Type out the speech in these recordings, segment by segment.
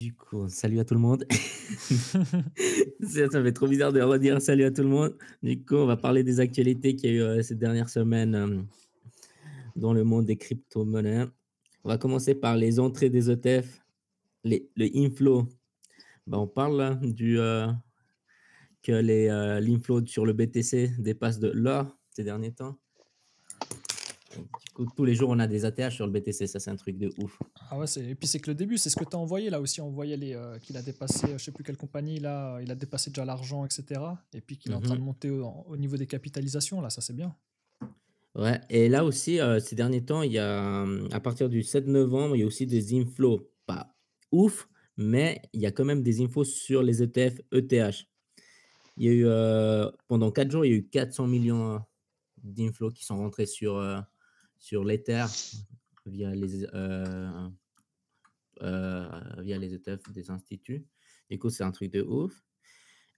Du coup, salut à tout le monde. Ça fait trop bizarre de redire salut à tout le monde. Du coup, on va parler des actualités qu'il y a eu, ces dernières semaines, dans le monde des crypto-monnaies. On va commencer par les entrées des ETF, le inflow. Bah, on parle là que l'inflow sur le BTC dépasse de l'or ces derniers temps. Du coup, tous les jours, on a des ATH sur le BTC, ça c'est un truc de ouf. Ah ouais, et puis c'est que le début, c'est ce que tu as envoyé là aussi. On voyait qu'il a dépassé, je sais plus quelle compagnie là, il a dépassé déjà l'argent, etc. Et puis qu'il est en train de Mhm. monter au niveau des capitalisations là, ça c'est bien. Ouais, et là aussi, ces derniers temps, il y a, à partir du 7 novembre, il y a aussi des inflows. Pas ouf, mais il y a quand même des infos sur les ETF ETH. Il y a eu, pendant 4 jours, il y a eu 400 millions d'inflows qui sont rentrés sur l'Ether via via les ETF des instituts. Du coup, c'est un truc de ouf.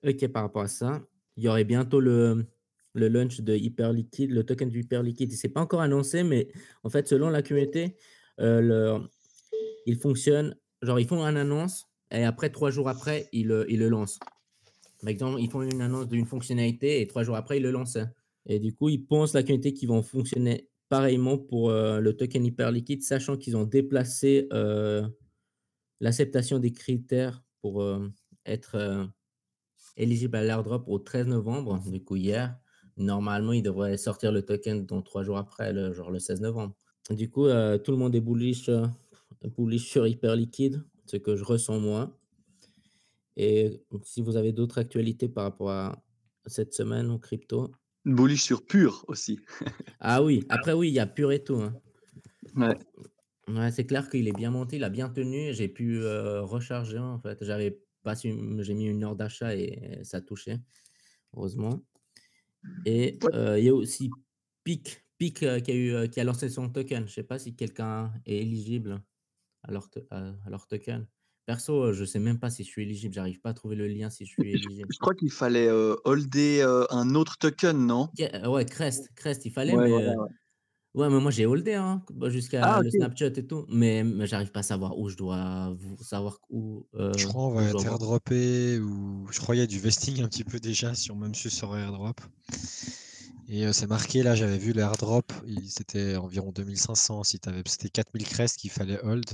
OK, par rapport à ça, il y aurait bientôt le launch de Hyperliquid, le token du Hyperliquid. C'est pas encore annoncé, mais en fait, selon la communauté, il fonctionne, genre ils font une annonce et après 3 jours après, ils le lancent. Par exemple, ils font une annonce d'une fonctionnalité et 3 jours après, ils le lancent. Et du coup, ils pensent, la communauté, qu'ils vont fonctionner pareillement pour le token Hyperliquid, sachant qu'ils ont déplacé l'acceptation des critères pour être éligible à l'airdrop au 13 novembre, du coup hier. Normalement, il devrait sortir le token dans 3 jours après, genre le 16 novembre. Du coup, tout le monde est bullish sur Hyperliquid, ce que je ressens moi. Et si vous avez d'autres actualités par rapport à cette semaine en crypto. Bullish sur Pure aussi. Ah oui, après oui, il y a Pure et tout, hein. Ouais. Ouais, c'est clair qu'il est bien monté, il a bien tenu. J'ai pu recharger en fait. J'ai mis une heure d'achat et ça touchait, heureusement. Et il y a aussi Peak qui a lancé son token. Je sais pas si quelqu'un est éligible à leur token. Perso, je sais même pas si je suis éligible. J'arrive pas à trouver le lien si je suis éligible. Je crois qu'il fallait holder un autre token, non? Ouais, Crest, il fallait, Ouais, mais voilà. ouais, mais moi j'ai holdé hein, jusqu'à Ah, le ok. Snapchat et tout, mais j'arrive pas à savoir où je dois savoir Je crois on où va je dois être voir. airdroppé ou je crois il y a du vesting un petit peu déjà même sur airdrop. Et c'est marqué là, j'avais vu l'airdrop, c'était environ 2500 si c'était 4000 crests qu'il fallait hold.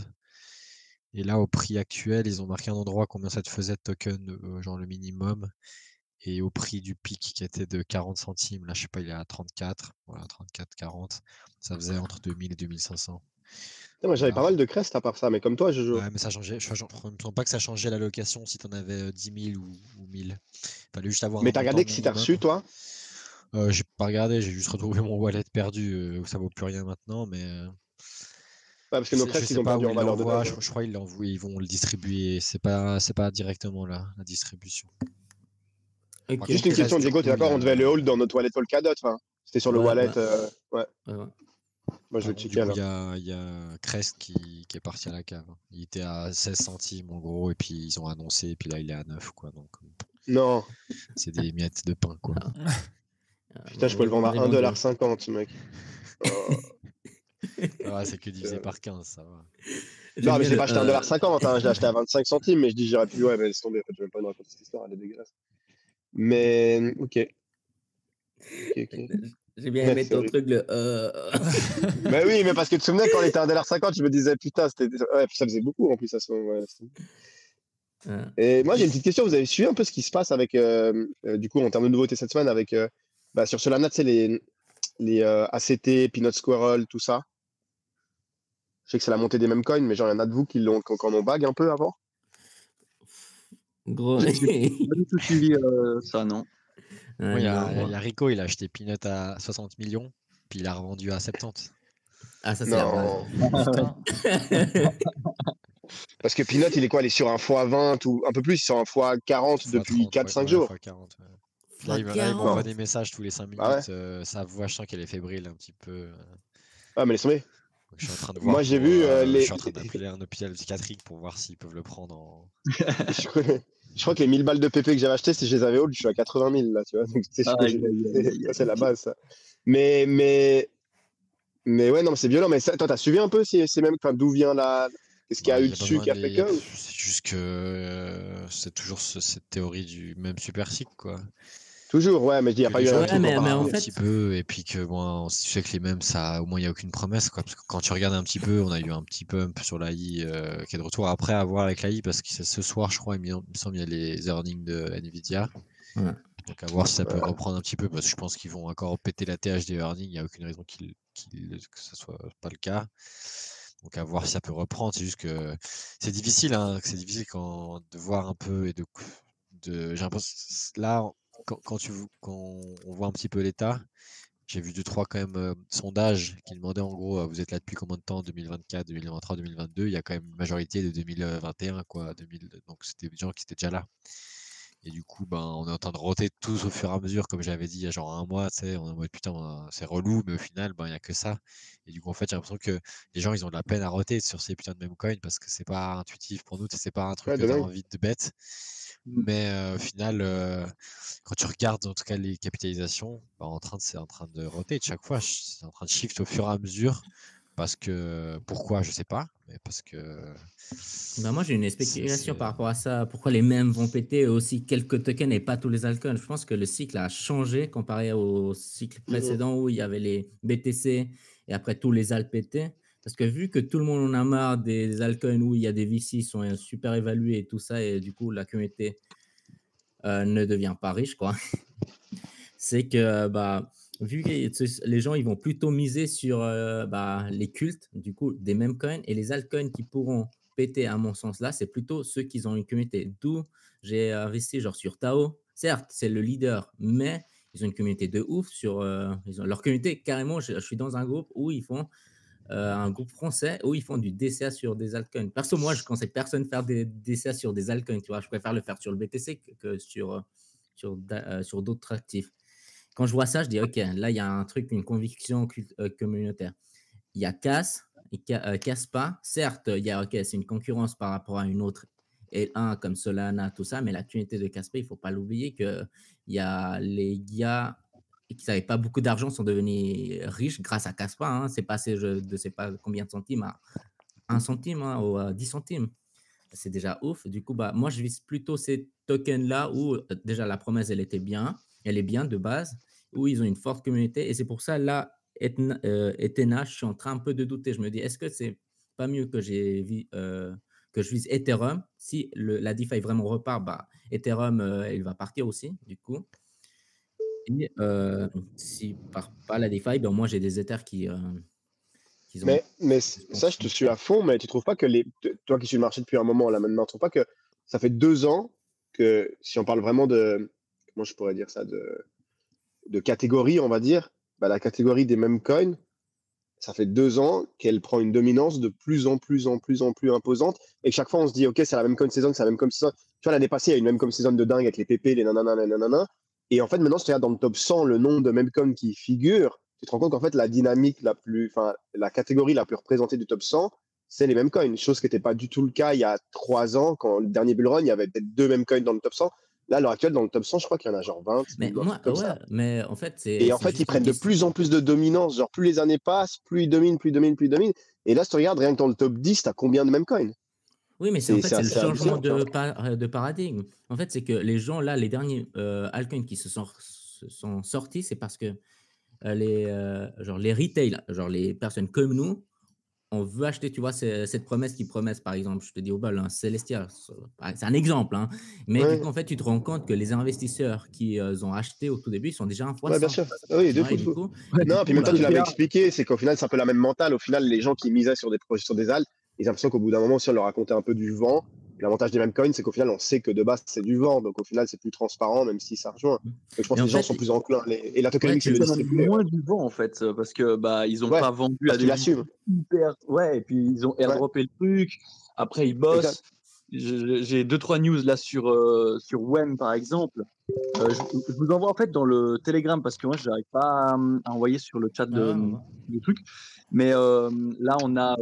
Et là au prix actuel, ils ont marqué un endroit combien ça te faisait de token, genre le minimum. Et au prix du pic qui était de 40 centimes, là je sais pas, il est à 34, voilà 34, 40, ça faisait entre 2000 et 2500. Moi, j'avais Là, pas mal de crest à part ça, mais comme toi, je joue. ouais, mais ça changeait. Je ne me sens pas que ça changeait l'allocation si tu en avais 10 000 ou 1000. Il fallait juste avoir Mais un t'as montant regardé que si t'as minimum. reçu, toi? J'ai pas regardé, j'ai juste retrouvé mon wallet perdu où ça vaut plus rien maintenant, mais Ouais, parce que nos crests, je ils sais ont pas perdu où en ils valeur de l'envoient. base. Je crois qu'ils l'envoient, ils vont le distribuer. C'est pas directement là, la distribution. Par Ok. Juste contre, une question, Crest, du Diego, t'es coup, d'accord? On devait le hold dans notre wallet Polkadot. Enfin, c'était sur le Ouais, wallet. ouais, Ouais. ouais. Moi, je vais par contre, du checker coup, alors. il y a Crest qui est parti à la cave. Il était à 16 centimes en gros, et puis ils ont annoncé, et puis là il est à 9, quoi. Donc Non. c'est des miettes de pain, quoi. Putain, je peux le vendre à J'ai vendu, hein. 1,50 $, mec. Oh. Ah, c'est que divisé par 15, ça va. J'aime Non, mais bien je l'ai pas acheté à 1,50 $, hein. Je l'ai acheté à 25 centimes, mais je dis j'aurais pu. Ouais, mais laisse tomber. En fait, je vais même pas me raconter cette histoire, elle est dégueulasse. Mais, ok. j'ai bien aimé C'est ton horrible. truc, Mais oui, mais parce que tu te souvenais, quand on était à 1,50 $, je me disais, putain, ouais, ça faisait beaucoup en plus à ce moment. Ouais, et moi, j'ai une petite question. Vous avez suivi un peu ce qui se passe avec, du coup, en termes de nouveautés cette semaine, avec, sur Solana, tu sais, les ACT, Peanut Squirrel, tout ça. Je sais que c'est la montée des mêmes coins, mais genre, il y en a de vous qui en ont bag un peu avant. Gros. J'ai pas du tout suivi ça, non. Moi, il y Non, a Rico, il a acheté Peanut à 60 millions, puis il a revendu à 70. Ah, ça, c'est la base. Non. Putain. Parce que Peanut, il est quoi? Il est sur un x20 ou un peu plus, sur un x40 depuis 30, 4-5 ouais, jours. fois 40. Ouais. Fois Là, il m'envoie 40. des messages tous les 5 Ah ouais? minutes. Sa voix, je sens qu'elle est fébrile un petit peu. Ah, mais laisse tomber. Donc, je suis en train de voir Moi, j'ai vu je suis en train d'appeler un hôpital psychiatrique pour voir s'ils peuvent le prendre en. je, crois, je crois que les 1000 balles de PP que j'avais acheté, si je les avais hold, je suis à 80 000 là, tu vois. Donc, tu sais, Aïe, aïe, aïe, aïe, ça, c'est la aïe. base, ça. Mais ouais, non, mais c'est violent. Mais ça, toi, t'as suivi un peu c'est même, enfin, d'où vient Qu'est-ce qu'il y a Ouais, eu y a pas dessus besoin qui a de fait les- que C'est juste que c'est toujours cette théorie du même super cycle, quoi. Toujours, ouais, mais je dis, il n'y a Que pas les eu gens un ils Ouais, truc mais en en comparent un particulier. fait, petit peu, et puis que bon, tu sais que les mêmes, ça, au moins il n'y a aucune promesse, quoi. Parce que quand tu regardes un petit peu, on a eu un petit pump sur l'AI qui est de retour après à voir avec l'AI, parce que c'est ce soir, je crois, il me semble, il y a les earnings de Nvidia. ouais. Donc à voir si ça peut reprendre un petit peu, parce que je pense qu'ils vont encore péter la TH des earnings, il n'y a aucune raison que ce soit pas le cas. Donc à voir si ça peut reprendre, c'est juste que c'est difficile, hein, c'est difficile de voir un peu et j'ai l'impression là quand on voit un petit peu l'état, j'ai vu 2-3 quand même sondages qui demandaient en gros vous êtes là depuis combien de temps, 2024, 2023, 2022, il y a quand même une majorité de 2021 quoi, 2000, donc c'était des gens qui étaient déjà là. Et du coup, ben, on est en train de roter tous au fur et à mesure, comme j'avais dit il y a genre un mois, tu sais, on est en mode putain, c'est relou, mais au final, ben, il n'y a que ça. Et du coup, en fait, j'ai l'impression que les gens, ils ont de la peine à roter sur ces putains de meme coins parce que c'est pas intuitif pour nous, c'est pas un truc Ouais, que de tu as même. envie de bête. Mais au final, quand tu regardes en tout cas les capitalisations, ben, c'est en train de roter de chaque fois, c'est en train de shift au fur et à mesure. Parce que, pourquoi, je sais pas, mais parce que Ben moi, j'ai une spéculation par rapport à ça. Pourquoi les mêmes vont péter et aussi quelques tokens et pas tous les altcoins? Je pense que le cycle a changé comparé au cycle précédent où il y avait les BTC et après tous les alt pétaient. Parce que vu que tout le monde en a marre des altcoins où il y a des VC qui sont super évalués et tout ça, et du coup, la communauté ne devient pas riche, quoi. C'est que vu que les gens ils vont plutôt miser sur les cultes, du coup, des mêmes coins et les altcoins qui pourront péter, à mon sens, là, c'est plutôt ceux qui ont une communauté. D'où j'ai investi genre sur Tao. Certes, c'est le leader, mais ils ont une communauté de ouf. Ils ont leur communauté, carrément, je suis dans un groupe où ils font un groupe français où ils font du DCA sur des altcoins. Perso, moi, je ne conseille personne de faire des DCA sur des altcoins. Tu vois, je préfère le faire sur le BTC que sur d'autres actifs. Quand je vois ça, je dis, OK, là, il y a un truc, une conviction communautaire. Il y a Casse et Caspa. Certes, c'est une concurrence par rapport à une autre L1 comme Solana, tout ça, mais la communauté de Caspa, il ne faut pas l'oublier qu'il y a les gars qui n'avaient pas beaucoup d'argent sont devenus riches grâce à Caspa. Hein. C'est passé de je ne sais pas combien de centimes à 1 centime ou à 10 centimes. C'est déjà ouf. Du coup, moi, je vise plutôt ces tokens-là où déjà la promesse, elle est bien de base, où ils ont une forte communauté. Et c'est pour ça, là, Ethena, je suis en train un peu de douter. Je me dis, est-ce que c'est pas mieux que je vise Ethereum? Si la DeFi vraiment repart, Ethereum, il va partir aussi, du coup. Et si part pas la DeFi, moi, j'ai des Ethers qui ont... Mais ça, je te suis à fond, mais tu trouves pas que toi qui suis le marché depuis un moment là maintenant, tu trouves pas que ça fait 2 ans que, si on parle vraiment de, comment je pourrais dire ça, de catégorie, on va dire, la catégorie des mêmes coins, ça fait 2 ans qu'elle prend une dominance de plus en plus imposante, et chaque fois on se dit, ok, c'est la même coin saison, c'est la même coin saison. Tu vois, l'année passée, il y a une même coin saison de dingue avec les PP, les nanana, les nanana, et en fait, maintenant, si tu regardes dans le top 100 le nombre de mêmes coins qui figurent, tu te rends compte qu'en fait, la catégorie la plus représentée du top 100, c'est les mêmes coins. Chose qui n'était pas du tout le cas il y a 3 ans, quand le dernier bull run, il y avait peut-être 2 mêmes coins dans le top 100. Là, à l'heure actuelle, dans le top 100, je crois qu'il y en a genre 20. Mais moi, comme ouais, ça. mais en fait, c'est. Et en fait, ils prennent de plus en plus de dominance. Genre, plus les années passent, plus ils dominent. Et là, si tu regardes, rien que dans le top 10, tu as combien de mêmes coins? Oui, mais c'est le changement hallucinant, de paradigme. En fait, c'est que les gens, là, les derniers altcoins qui se sont sortis, c'est parce que les retail, genre les personnes comme nous, on veut acheter, tu vois, cette promesse qui promettent, par exemple, je te dis au bol, Celestia, c'est un exemple, hein, mais du coup, en fait, tu te rends compte que les investisseurs qui ont acheté au tout début, ils sont déjà un fois. Ouais, bien sûr. Oui, de fou. Non, puis même toi, tu l'avais expliqué, c'est qu'au final, c'est un peu la même mentale. Au final, les gens qui misaient sur des projets, sur des alts, ils ont l'impression qu'au bout d'un moment, si on leur racontait un peu du vent, l'avantage des mêmes coins, c'est qu'au final, on sait que de base, c'est du vent. Donc, au final, c'est plus transparent, même si ça rejoint. Donc, je pense que les gens sont plus enclins. Et la tokenomics, c'est le distribuer. Moins du vent, en fait, parce que ils n'ont pas vendu à des l'assument. Hyper. Ouais, et puis ils ont airdroppé le truc. Après, ils bossent. J'ai 2-3 news là sur WEM, par exemple. Je vous envoie en fait dans le Telegram parce que moi, je n'arrive pas à envoyer sur le chat de truc. Mais là, on a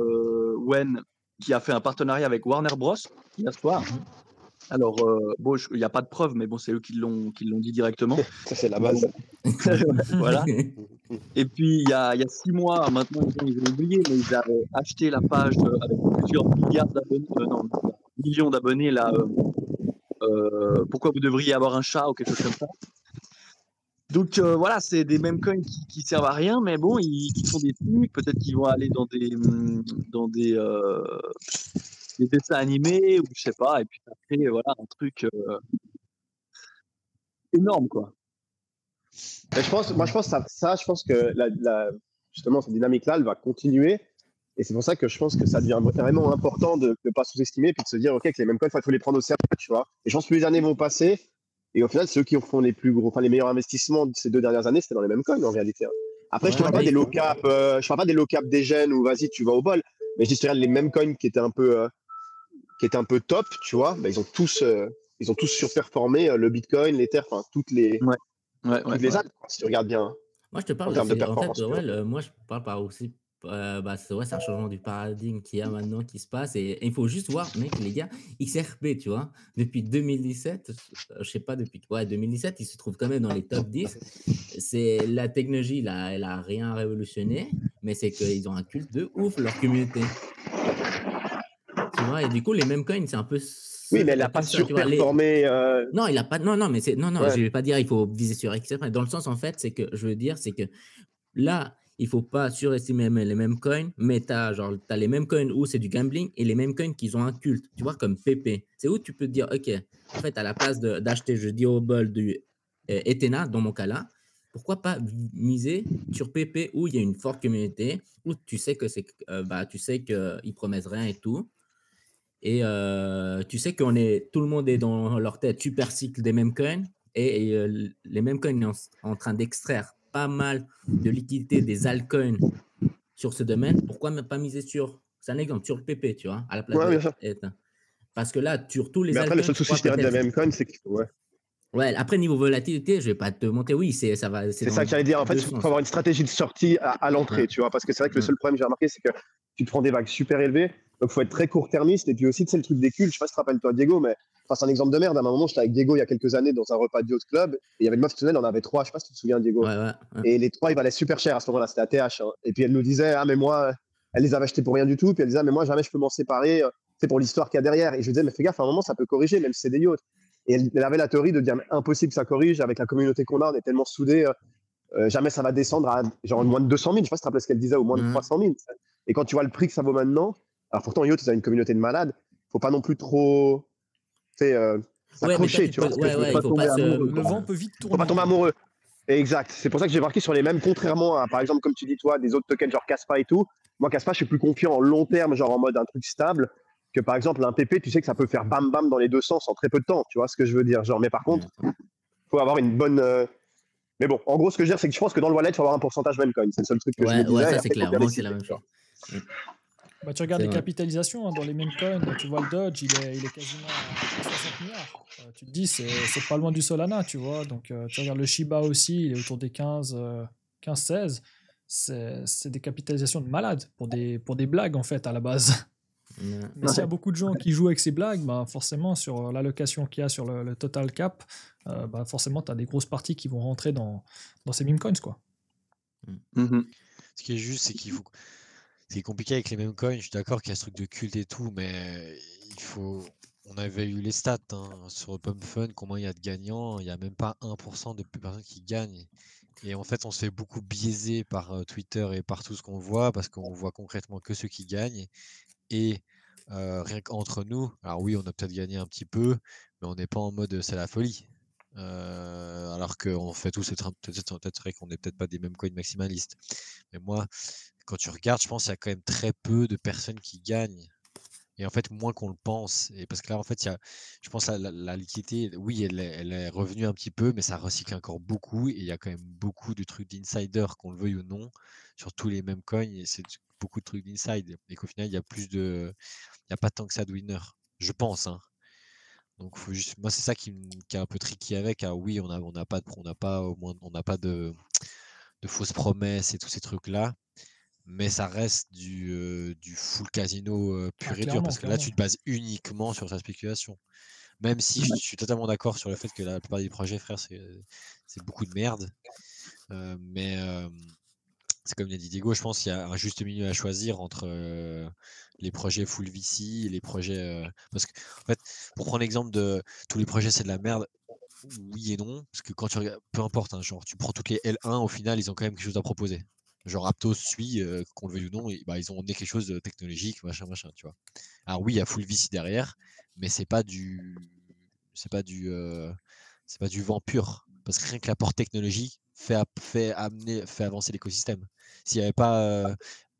WEM qui a fait un partenariat avec Warner Bros. Hier soir. Alors, il n'y a pas de preuve, mais bon, c'est eux qui l'ont dit directement. Ça, c'est la base. Voilà. Et puis, il y a 6 mois, maintenant, ils ont oublié, mais ils avaient acheté la page avec plusieurs milliards d'abonnés, non, millions d'abonnés, là, pourquoi vous devriez avoir un chat ou quelque chose comme ça. Donc voilà, c'est des meme coins qui servent à rien, mais bon, ils font des trucs, peut-être qu'ils vont aller dans des dessins animés, ou je sais pas, et puis après, voilà, un truc énorme, quoi. Mais je pense que justement, cette dynamique-là, elle va continuer. Et c'est pour ça que je pense que ça devient vraiment important de ne pas sous-estimer puis de se dire, OK, que les mêmes coins, il faut les prendre au sérieux, tu vois. Et je pense que plus les années vont passer. Et au final, ceux qui font les meilleurs investissements de ces 2 dernières années, c'était dans les mêmes coins, en réalité. Après, je ne parle pas des low cap, des jeunes où vas-y, tu vas au bol. Mais je dis, les mêmes coins qui étaient un peu top, tu vois, bah, ils ont tous surperformé le Bitcoin, l'Ether, enfin, toutes les altcoins, si tu regardes bien. Moi, je te parle en termes de aussi, en performance. fait, moi, je parle par aussi, c'est vrai, c'est un changement du paradigme qu'il y a maintenant qui se passe. Et il faut juste voir, mec, les gars, XRP, tu vois, depuis 2017, je sais pas, depuis 2017, ils se trouvent quand même dans les top 10. C'est la technologie, là, elle a rien révolutionné, mais c'est qu'ils ont un culte de ouf, leur communauté. Tu vois, et du coup, les mêmes coins, c'est un peu. Oui, mais elle n'a pas surperformé. Non, il a pas. Non, mais c'est. Non, Ouais. je vais pas dire il faut viser sur XRP. Dans le sens, en fait, c'est que je veux dire, c'est que là, il faut pas surestimer les mêmes coins, mais tu as les mêmes coins où c'est du gambling et les mêmes coins qui ont un culte, tu vois, comme PP. C'est où tu peux te dire, OK, en fait, à la place d'acheter, je dis au bol du Ethena, dans mon cas-là, pourquoi pas miser sur PP où il y a une forte communauté, où tu sais que tu sais qu'ils promettent rien et tout. Et tu sais tout le monde est dans leur tête super cycle des mêmes coins et les mêmes coins sont en train d'extraire pas mal de liquidités des altcoins sur ce domaine. Pourquoi même pas miser c'est un exemple, sur le PP, tu vois, à la place bien sûr. Parce que là, sur tous les altcoins. Mais après, le seul souci, je dirais, de la même coin, c'est qu'il faut. Ouais, après, niveau volatilité, je vais pas te monter. Oui, ça va. C'est ça que j'allais dire. En fait, il faut avoir une stratégie de sortie à l'entrée, tu vois, parce que c'est vrai que le seul problème que j'ai remarqué, c'est que tu te prends des vagues super élevées, donc il faut être très court-termiste. Et puis aussi, tu sais, le truc des cultes, je sais pas si tu te rappelles, toi, Diego, mais c'est un exemple de merde. À un moment, j'étais avec Diego il y a quelques années dans un repas de Yacht Club, et il y avait une meuf qui tenait, on en avait 3, je sais pas si tu te souviens, Diego. Ouais. Et les 3, ils valaient super cher à ce moment-là, c'était ATH. Hein. Et puis elle nous disait, ah, mais moi, elle les avait achetés pour rien du tout. Puis elle disait, ah, mais moi, jamais je peux m'en séparer, c'est pour l'histoire qu'il y a derrière. Et je lui disais, mais fais gaffe, à un moment, ça peut corriger, même si c'est des yachts. Et elle avait la théorie de dire, mais impossible que ça corrige, avec la communauté qu'on a, on est tellement soudés, jamais ça va descendre à genre moins de 200 000, je sais pas si tu te rappelles ce qu'elle disait, ou moins de 300 000. Et quand tu vois le prix que ça vaut maintenant, alors pourtant Yacht, ils ont une communauté de malades, faut pas non plus trop s'accrocher, tu vois. Le vent peut vite tourner. Faut pas tomber amoureux. Exact. C'est pour ça que j'ai marqué sur les mêmes, contrairement à, par exemple, comme tu dis, toi, des autres tokens genre Kaspa et tout. Moi, Kaspa, je suis plus confiant en long terme, genre en mode un truc stable, que par exemple un PP, tu sais que ça peut faire bam bam dans les deux sens en très peu de temps, tu vois ce que je veux dire. Genre, mais par contre, faut avoir une bonne. Mais bon, en gros, ce que je veux dire, c'est que je pense que dans le wallet, il faut avoir un pourcentage Memcoin. C'est le seul truc que je me disais. Ouais, ça c'est clair. Moi, c'est la même chose. Bah, tu regardes les capitalisations dans les Memcoins, tu vois le Dodge, il est quasiment à 60 milliards. Tu te dis, c'est pas loin du Solana, tu vois. Donc, tu regardes le Shiba aussi, il est autour des 15-16. C'est des capitalisations de malades pour des blagues, en fait, à la base. Mais s'il y a beaucoup de gens qui jouent avec ces blagues, bah forcément, sur l'allocation qu'il y a sur le total cap, bah forcément, tu as des grosses parties qui vont rentrer dans ces meme coins, quoi. Ce qui est juste, c'est qu'il faut. C'est compliqué avec les mêmes coins. Je suis d'accord qu'il y a ce truc de culte et tout, mais il faut. On avait eu les stats sur Pump Fun, combien il y a de gagnants. Il n'y a même pas 1% de personnes qui gagnent. Et en fait, on se fait beaucoup biaiser par Twitter et par tout ce qu'on voit, parce qu'on voit concrètement que ceux qui gagnent. Et rien qu'entre nous, alors oui, on a peut-être gagné un petit peu, mais on n'est pas en mode c'est la folie. Alors qu'on fait tous, peut-être vrai qu'on n'est peut-être pas des mêmes coins maximalistes. Mais moi, quand tu regardes, je pense qu'il y a quand même très peu de personnes qui gagnent. Et en fait, moins qu'on le pense. Et parce que là, en fait, je pense que la liquidité, oui, elle est revenue un petit peu, mais ça recycle encore beaucoup. Et il y a quand même beaucoup de trucs d'insider, qu'on le veuille ou non, sur tous les mêmes coins. Et c'est beaucoup de trucs d'inside. Et qu'au final, il y a il n'y a pas tant que ça de winner, je pense. Donc, faut juste... moi, c'est ça qui est un peu tricky avec. Ah oui, on n'a pas de fausses promesses et tous ces trucs-là. Mais ça reste du full casino pur et dur, parce que là, tu te bases uniquement sur ta spéculation. Même si je suis totalement d'accord sur le fait que la plupart des projets, frère, c'est beaucoup de merde. Mais c'est comme l'a dit Diego, je pense qu'il y a un juste milieu à choisir entre les projets full VC et les projets. Parce que, en fait, pour prendre l'exemple de tous les projets, c'est de la merde, oui et non. Parce que quand tu regardes, peu importe, hein, genre, tu prends toutes les L1, au final, ils ont quand même quelque chose à proposer. Genre, Aptos suit, qu'on le veuille ou non, ils ont emmené quelque chose de technologique, machin, tu vois. Alors, oui, il y a full VC derrière, mais c'est pas du. C'est pas du. C'est pas du vent pur. Parce que rien que l'apport technologique fait avancer l'écosystème. S'il n'y avait pas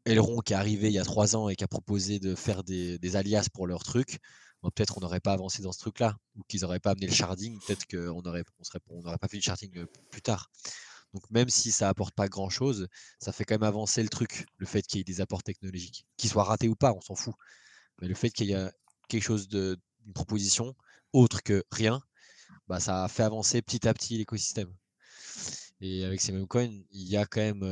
Elrond qui est arrivé il y a 3 ans et qui a proposé de faire des alias pour leur truc, bon, peut-être on n'aurait pas avancé dans ce truc-là. Ou qu'ils n'auraient pas amené le sharding, peut-être qu'on n'aurait pas fait du sharding plus tard. Donc même si ça apporte pas grand-chose, ça fait quand même avancer le truc, le fait qu'il y ait des apports technologiques. Qu'ils soient ratés ou pas, on s'en fout. Mais le fait qu'il y ait quelque chose une proposition autre que rien, bah, ça a fait avancer petit à petit l'écosystème. Et avec ces memecoins, il y a quand même,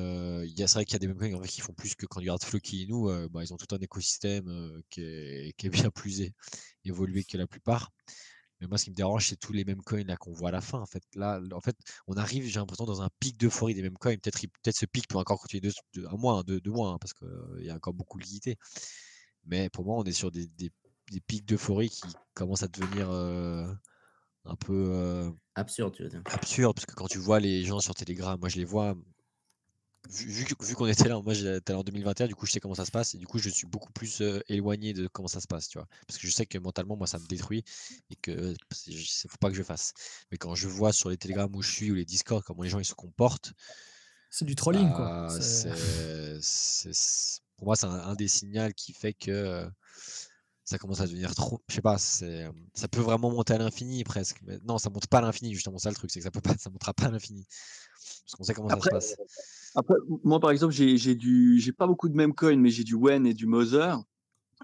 c'est vrai qu'il y a des memecoins en fait, qui font plus que quand tu regardes Floki et nous, bah, ils ont tout un écosystème qui est bien plus évolué que la plupart. Mais moi, ce qui me dérange, c'est tous les memecoins là qu'on voit à la fin. En fait, là, en fait, on arrive, j'ai l'impression, dans un pic d'euphorie des memecoins. Peut-être ce pic peut encore continuer un mois, 2 mois, hein, parce qu'il y a encore beaucoup de liquidités. Mais pour moi, on est sur des pics d'euphorie qui commencent à devenir un peu Absurde, tu veux dire. absurde, parce que quand tu vois les gens sur Telegram, moi je les vois, vu qu'on était là, moi j'étais là en 2021, du coup je sais comment ça se passe, et du coup je suis beaucoup plus éloigné de comment ça se passe, tu vois. Parce que je sais que mentalement, moi ça me détruit, et que faut pas que je fasse. Mais quand je vois sur les Telegram où je suis, ou les Discord, comment les gens ils se comportent, C'est du trolling, quoi. bah, pour moi c'est un des signaux qui fait que ça commence à devenir trop. Je sais pas, ça peut vraiment monter à l'infini presque. Mais non, ça monte pas à l'infini, justement. Ça, le truc, c'est que ça montera pas à l'infini. Parce qu'on sait comment ça se passe. Après, moi, par exemple, j'ai pas beaucoup de memecoins, mais j'ai du Wen et du Mother.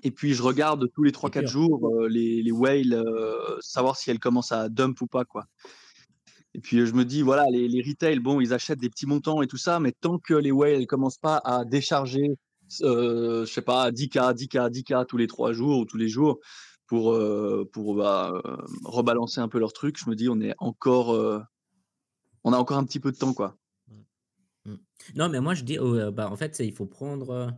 Et puis, je regarde tous les 3-4 jours les whales, savoir si elles commencent à dump ou pas, quoi. Et puis, je me dis, voilà, les retail, bon, ils achètent des petits montants et tout ça, mais tant que les whales ne commencent pas à décharger, je sais pas, 10K, 10K, 10K tous les 3 jours ou tous les jours pour rebalancer un peu leur truc, je me dis, on a encore un petit peu de temps, quoi. Non, mais moi, je dis, bah, en fait, il faut prendre,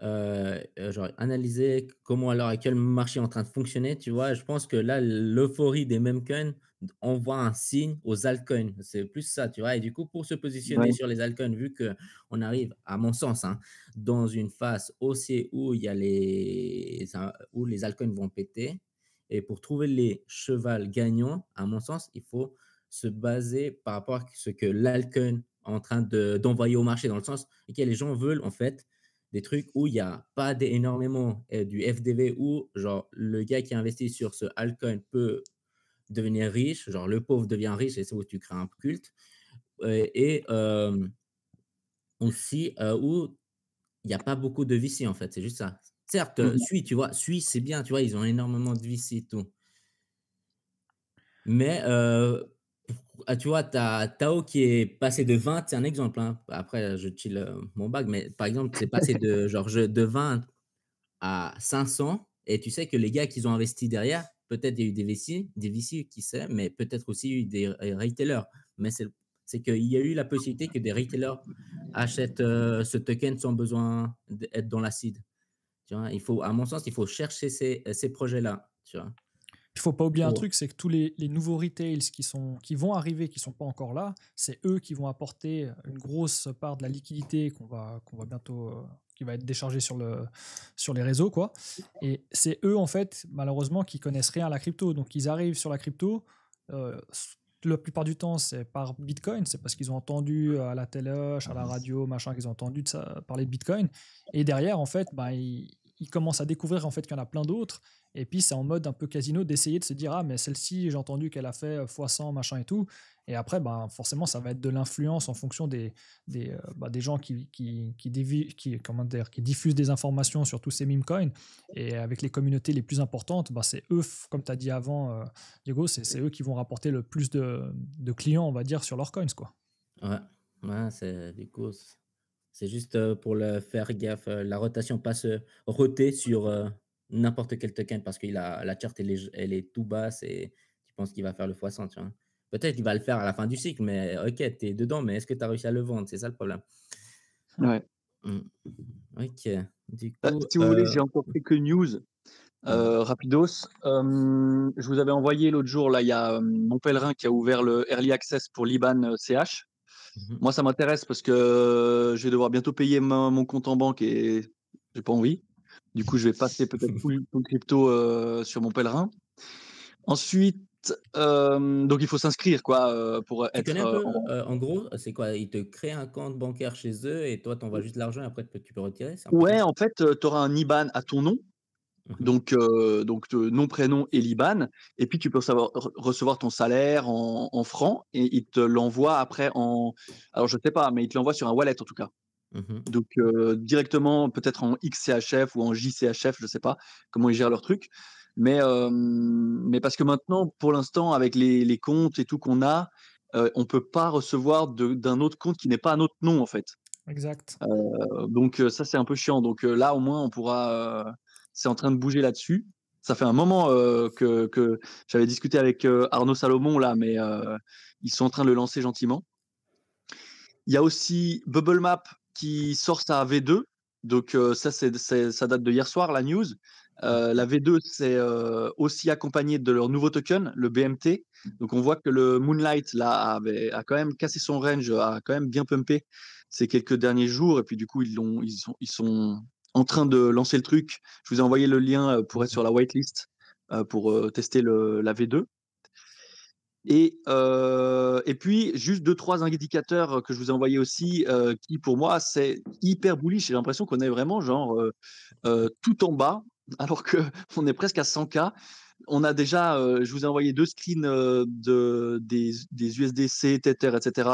genre analyser comment à l'heure actuelle le marché est en train de fonctionner, tu vois? Je pense que là, l'euphorie des memecoins envoie un signe aux altcoins. C'est plus ça, tu vois? Et du coup, pour se positionner Ouais. sur les altcoins, vu qu'on arrive, à mon sens, hein, dans une phase haussière où il y a où les altcoins vont péter, et pour trouver les chevals gagnants, à mon sens, il faut se baser par rapport à ce que l'altcoin est en train d'envoyer au marché, dans le sens, OK, les gens veulent en fait des trucs où il n'y a pas énormément du FDV, où genre le gars qui investit sur ce altcoin peut devenir riche, genre le pauvre devient riche, et c'est où tu crées un culte. Et aussi où il n'y a pas beaucoup de VC en fait, c'est juste ça. Certes, tu vois, c'est bien, tu vois, ils ont énormément de VC et tout. Mais tu vois, tu as Tao qui est passé de 20, c'est un exemple, hein. Après, je chill mon bag, mais par exemple, c'est passé de genre de 20 à 500, et tu sais que les gars qui ont investi derrière, peut-être il y a eu des VC, qui sait, mais peut-être aussi eu des retailers. Mais c'est qu'il y a eu la possibilité que des retailers achètent ce token sans besoin d'être dans la seed. Tu vois, à mon sens, il faut chercher ces projets-là. Tu vois. Il ne faut pas oublier un truc, c'est que tous les nouveaux retails qui vont arriver, qui ne sont pas encore là, c'est eux qui vont apporter une grosse part de la liquidité qu'on va bientôt, qui va être déchargée sur les réseaux, quoi. Et c'est eux, en fait, malheureusement, qui connaissent rien à la crypto. Donc, ils arrivent sur la crypto. La plupart du temps, c'est par Bitcoin, c'est parce qu'ils ont entendu à la télé, à la radio, machin, qu'ils ont entendu parler de Bitcoin. Et derrière, en fait, ils commencent à découvrir en fait qu'il y en a plein d'autres. Et puis, c'est en mode un peu casino d'essayer de se dire, ah, mais celle-ci, j'ai entendu qu'elle a fait x100, machin et tout. Et après, forcément, ça va être de l'influence en fonction des gens qui diffusent des informations sur tous ces meme coins. Et avec les communautés les plus importantes, c'est eux, comme tu as dit avant, Diego, c'est eux qui vont rapporter le plus de clients, on va dire, sur leurs coins, quoi. Ouais, du coup, c'est juste pour le faire gaffe, la rotation pas se roter sur n'importe quel token, parce que la charte elle est tout basse, et tu penses qu'il va faire le x100, tu vois. Peut-être qu'il va le faire à la fin du cycle, mais ok, tu es dedans, mais est-ce que tu as réussi à le vendre? C'est ça le problème. Ouais. Ok. Du Bah, coup, si vous voulez, j'ai encore quelques news rapidos. Je vous avais envoyé l'autre jour, là, il y a Mon Pèlerin qui a ouvert le Early Access pour l'IBAN CH. Moi, ça m'intéresse parce que je vais devoir bientôt payer mon compte en banque et j'ai pas envie. Du coup, je vais passer peut-être tout le crypto sur Mon Pèlerin. Ensuite, donc il faut s'inscrire quoi pour tu être connais un peu, en gros, c'est quoi? Ils te créent un compte bancaire chez eux et toi, tu envoies juste l'argent et après tu peux retirer? C'est un peu Ouais, ça? en fait, tu auras un IBAN à ton nom. Donc nom, prénom et l'IBAN. Et puis, tu peux recevoir ton salaire en francs et il te l'envoie après en. Alors, je ne sais pas, mais il te l'envoie sur un wallet en tout cas. Donc, directement, peut-être en XCHF ou en JCHF, je ne sais pas comment ils gèrent leur truc. Mais parce que maintenant, pour l'instant, avec les comptes et tout qu'on a, on ne peut pas recevoir d'un autre compte qui n'est pas à notre nom, en fait. Exact. Donc, ça, c'est un peu chiant. Donc, là, au moins, on pourra. C'est en train de bouger là-dessus. Ça fait un moment que j'avais discuté avec Arnaud Salomon, là, mais ils sont en train de le lancer gentiment. Il y a aussi Bubble Map qui sort sa V2. Donc, ça date de hier soir, la news. La V2, c'est aussi accompagné de leur nouveau token, le BMT. Donc, on voit que le Moonlight, là, a quand même cassé son range, a quand même bien pumpé ces quelques derniers jours. Et puis, du coup, ils sont en train de lancer le truc. Je vous ai envoyé le lien pour être sur la whitelist pour tester la V2. Et puis, juste 2-3 indicateurs que je vous ai envoyés aussi, qui pour moi, c'est hyper bullish. J'ai l'impression qu'on est vraiment genre tout en bas, alors qu'on est presque à 100K. On a déjà, je vous ai envoyé 2 screens des USDC, Tether, etc.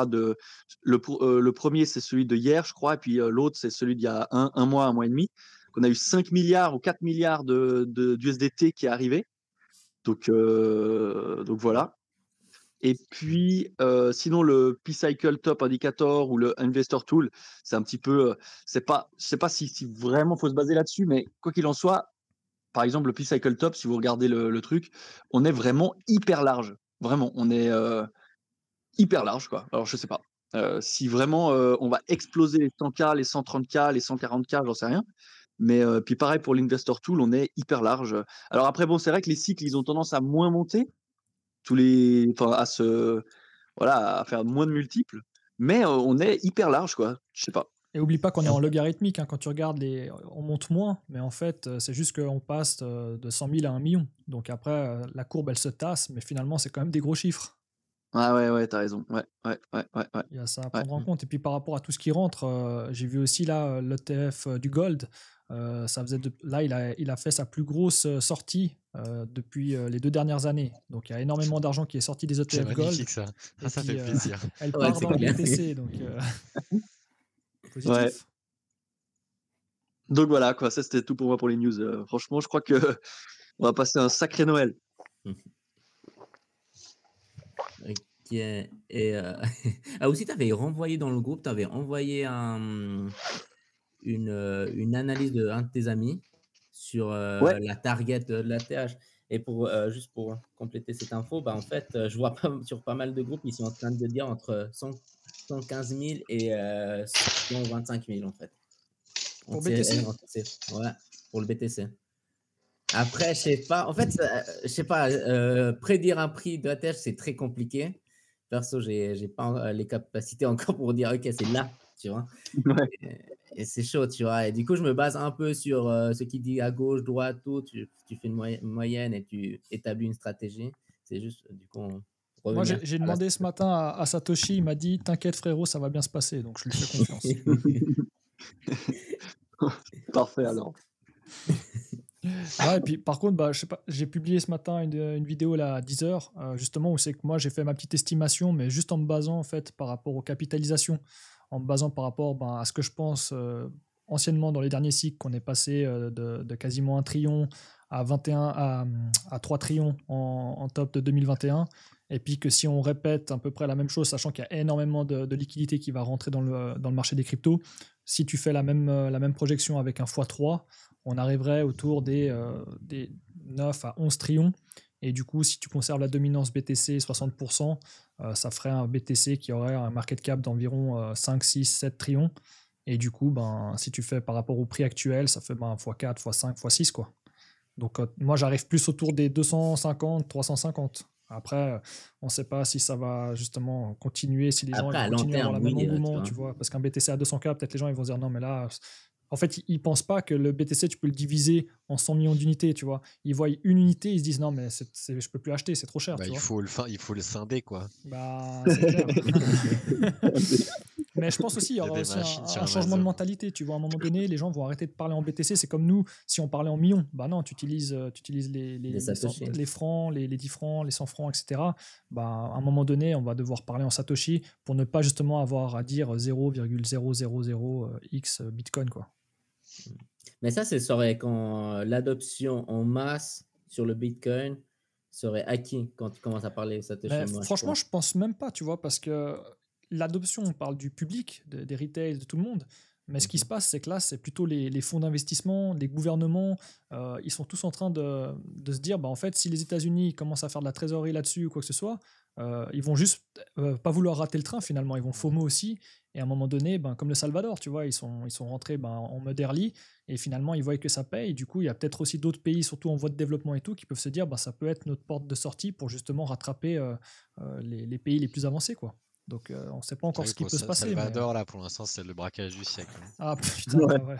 Le premier, c'est celui de hier, je crois, et puis l'autre, c'est celui d'il y a un mois et demi. On a eu 5 milliards ou 4 milliards d'USDT qui est arrivé. Donc voilà. Et puis, sinon, le P-Cycle Top Indicator ou le Investor Tool, c'est un petit peu. Je sais pas si vraiment il faut se baser là-dessus, mais quoi qu'il en soit, par exemple, le P-Cycle Top, si vous regardez le truc, on est vraiment hyper large. Vraiment, on est hyper large, quoi. Alors, je sais pas. Si vraiment on va exploser les 100K, les 130K, les 140K, j'en sais rien. Mais puis pareil pour l'Investor Tool, on est hyper large. Alors après, bon, c'est vrai que les cycles, ils ont tendance à moins monter, à faire moins de multiples, mais on est hyper large, quoi. Je sais pas. Et oublie pas qu'on est en logarithmique, hein, quand tu regardes, on monte moins, mais en fait, c'est juste qu'on passe de 100 000 à 1 million. Donc après, la courbe, elle se tasse, mais finalement, c'est quand même des gros chiffres. Ah ouais, t'as raison. Ouais. Il y a ça à prendre en compte. Et puis par rapport à tout ce qui rentre, j'ai vu aussi là l'ETF du gold. Là, il a fait sa plus grosse sortie depuis les 2 dernières années. Donc il y a énormément d'argent qui est sorti des ETF C'est gold. magnifique ça. Ça fait plaisir. Elle part dans le BTC, donc positif. Ouais. Donc voilà, quoi. Ça, c'était tout pour moi pour les news. Franchement, je crois que on va passer un sacré Noël. Ok. Et aussi, tu avais renvoyé dans le groupe, tu avais envoyé une analyse d'un de tes amis sur la target de la TH. Et juste pour compléter cette info, en fait, je vois sur pas mal de groupes, ils sont en train de dire entre 115 000 et 125 000 en fait. Pour BTC? Ouais, pour le BTC. Après, je sais pas. En fait, je sais pas. Prédire un prix de la TH, c'est très compliqué. Perso, j'ai pas les capacités encore pour dire ok, c'est là, tu vois. Ouais. Et c'est chaud, tu vois. Et du coup, je me base un peu sur ce qui dit à gauche, droite, tout. Tu fais une moyenne et tu établis une stratégie. C'est juste, du coup, moi, j'ai demandé ce matin à Satoshi, il m'a dit t'inquiète frérot, ça va bien se passer, donc je lui fais confiance. Parfait alors. Ouais, et puis par contre, je sais pas, j'ai publié ce matin une vidéo là, à 10h, justement, où c'est que moi j'ai fait ma petite estimation, mais juste en me basant en fait par rapport aux capitalisations, en me basant par rapport à ce que je pense anciennement dans les derniers cycles, qu'on est passé de quasiment 1 trillion à 3 trillions en top de 2021. Et puis que si on répète à peu près la même chose, sachant qu'il y a énormément de liquidités qui va rentrer dans le marché des cryptos, si tu fais la même projection avec un x3, on arriverait autour des 9 à 11 trillions. Et du coup, si tu conserves la dominance BTC 60%, ça ferait un BTC qui aurait un market cap d'environ 5, 6, 7 trillions. Et du coup, ben, si tu fais par rapport au prix actuel, ça fait x4, x5, x6, quoi. Donc, moi, j'arrive plus autour des 250, 350. Après, on ne sait pas si ça va justement continuer, si les gens Après, vont à long continuer à avoir terme, le même oui, tu engouement, vois. tu vois. Parce qu'un BTC à 200K, peut-être les gens ils vont se dire non, mais là, en fait, ils ne pensent pas que le BTC, tu peux le diviser en 100 millions d'unités, tu vois. Ils voient une unité, ils se disent non, mais je ne peux plus acheter, c'est trop cher, Bah, tu vois. il faut le scinder, quoi. Bah, c'est clair. Mais je pense aussi, il y Il y a aura des aussi machines sur un changement de Amazon. mentalité. Tu vois, à un moment donné, les gens vont arrêter de parler en BTC. C'est comme nous, si on parlait en millions. Bah non, tu utilises Les Satoshi. les francs, les 10 francs, les 100 francs, etc. Bah, à un moment donné, on va devoir parler en Satoshi pour ne pas justement avoir à dire 0,000x Bitcoin, quoi. Mais ça serait quand l'adoption en masse sur le Bitcoin serait acquis quand tu commences à parler Satoshi. Mais Moi, franchement, je pense même pas, tu vois, parce que l'adoption, on parle du public, des retails, de tout le monde. Mais ce qui se passe, c'est que là, c'est plutôt les fonds d'investissement, les gouvernements, ils sont tous en train de se dire, bah, en fait, si les États-Unis commencent à faire de la trésorerie là-dessus ou quoi que ce soit, ils vont juste pas vouloir rater le train finalement, ils vont FOMO aussi. Et à un moment donné, ben, comme le Salvador, tu vois, ils sont rentrés en mode early et finalement, ils voient que ça paye. Du coup, il y a peut-être aussi d'autres pays, surtout en voie de développement et tout, qui peuvent se dire, bah, ça peut être notre porte de sortie pour justement rattraper les pays les plus avancés, quoi. Donc, on ne sait pas encore ce qui peut se passer. Salvador, là, pour l'instant, c'est le braquage du siècle. Ah putain, ouais.